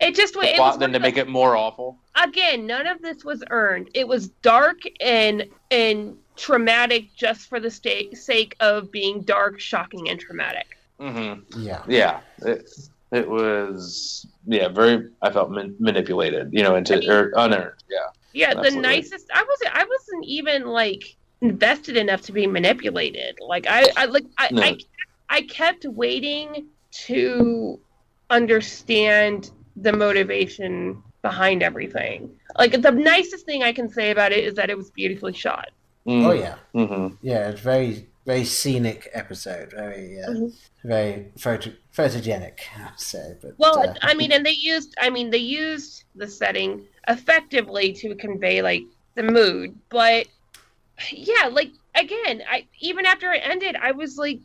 it just the plot then to make it more awful. Again, none of this was earned. It was dark and traumatic just for the sake of being dark, shocking, and traumatic. Mm-hmm. Yeah. It was very. I felt manipulated, or unearned. Yeah. Yeah, absolutely. The nicest. I wasn't even invested enough to be manipulated. I kept waiting to understand the motivation behind everything. The nicest thing I can say about it is that it was beautifully shot. Oh yeah. Mm-hmm. Yeah, it's very, very scenic episode. Very, very photogenic, I'd say. But, I mean, and they used the setting effectively to convey the mood. But yeah, again, even after it ended, I was like,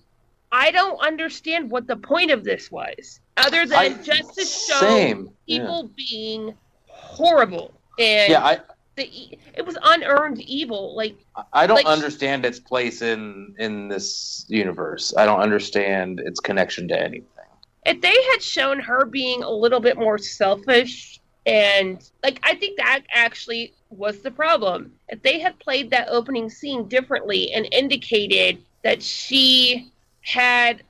I don't understand what the point of this was, other than just to show people being horrible. And it was unearned evil. I don't understand its place in this universe. I don't understand its connection to anything. If they had shown her being a little bit more selfish, and I think that actually was the problem. If they had played that opening scene differently and indicated that she had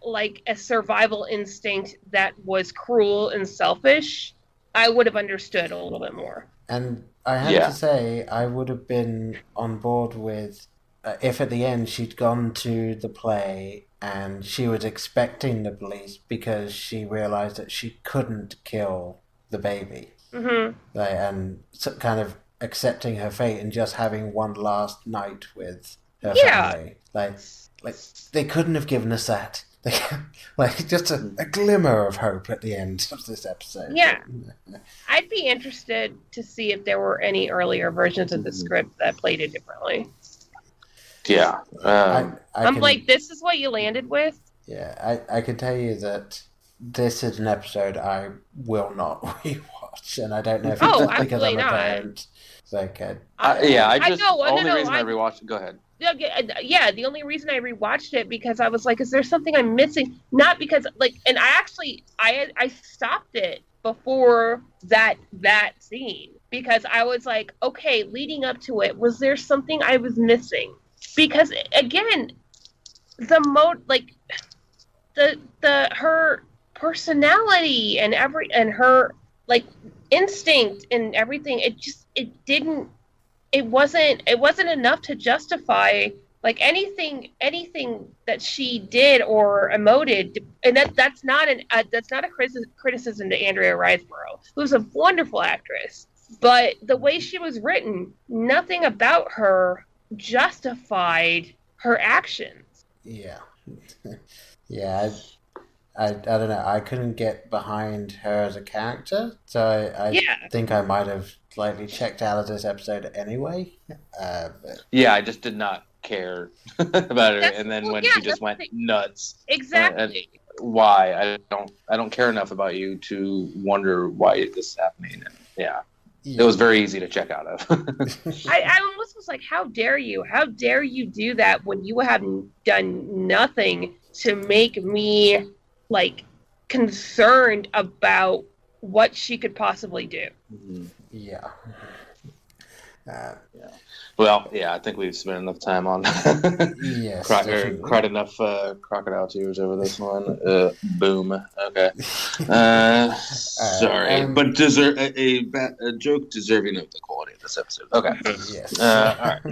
a survival instinct that was cruel and selfish, I would have understood a little bit more. And I have to say, I would have been on board with if at the end she'd gone to the play and she was expecting the police because she realized that she couldn't kill the baby. Mm-hmm. And so kind of accepting her fate and just having one last night with her family. Like they couldn't have given us that. Like just a glimmer of hope at the end of this episode. Yeah. I'd be interested to see if there were any earlier versions of the script that played it differently. Yeah. I'm like, this is what you landed with? Yeah, I can tell you that this is an episode I will not rewatch, and I don't know if it's just because I'm a parent. Like, only reason I rewatched it. Go ahead. Yeah, the only reason I rewatched it because I was like, is there something I'm missing? Not because and I stopped it before that scene because I was like, okay, leading up to it, was there something I was missing? Because again, her personality and her instinct and everything, it wasn't enough to justify anything that she did or emoted, and that's not a criticism to Andrea Riseborough, who's a wonderful actress, but the way she was written, nothing about her justified her actions. Yeah. Yeah, I don't know. I couldn't get behind her as a character, so I think I might have slightly checked out of this episode anyway. I just did not care about her, and then when she just went nuts, exactly. Why? I don't care enough about you to wonder why this is happening. And it was very easy to check out of. I almost was like, how dare you? How dare you do that when you have done nothing to make me concerned about what she could possibly do? Mm-hmm. Yeah. Well, I think we've spent enough time on yes, cried enough crocodile tears over this one. Boom. Okay. Sorry, but a joke deserving of the quality of this episode. Okay. Yes. All right.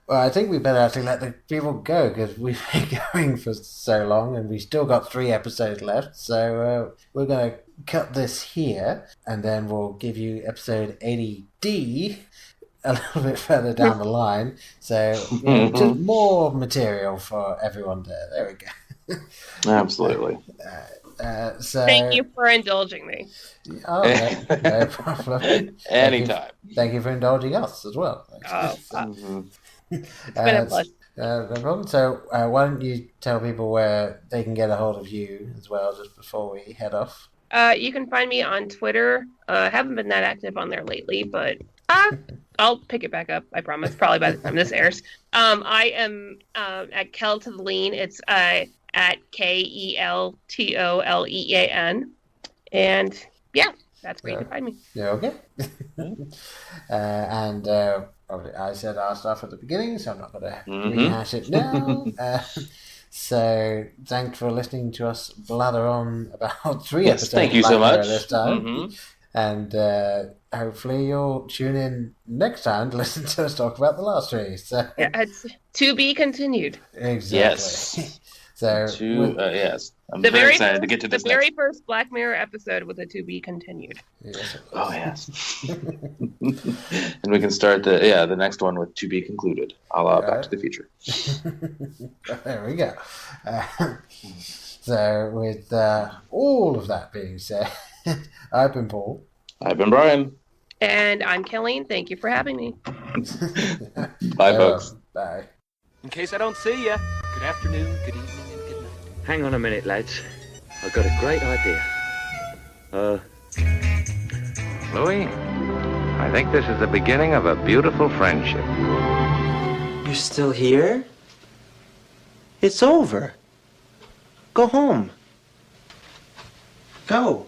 Well, I think we better actually let the people go because we've been going for so long and we still got 3 episodes left. So we're going to cut this here and then we'll give you episode 80D a little bit further down the line. So just more material for everyone there. There we go. Absolutely. So thank you for indulging me. Oh, no problem. Anytime. Thank you for indulging us as well. It's been a pleasure. No problem. So why don't you tell people where they can get a hold of you as well, just before we head off? You can find me on Twitter. I haven't been that active on there lately, but I'll pick it back up. I promise. Probably by the time this airs. I am at Kel to the Lean. It's at KELTOLEAN, and that's where you can find me. Yeah. Okay. And I said our stuff at the beginning, so I'm not going to rehash it now. So thanks for listening to us blather on about 3 episodes. Thank you so much. This time. And hopefully you'll tune in next time to listen to us talk about the last 3. So it's to be continued. Exactly. Yes. So yes, I'm very excited to get to this. The very first Black Mirror episode was a to be continued. Yes, oh yes. And we can start the next one with to be concluded. Back to the Future. There we go. So with all of that being said, I've been Paul. I've been Brian. And I'm Kealeen. Thank you for having me. Bye, folks. Bye. In case I don't see you, good afternoon, good evening, and good night. Hang on a minute, lads. I've got a great idea. Louis, I think this is the beginning of a beautiful friendship. You're still here? It's over. Go home. Go.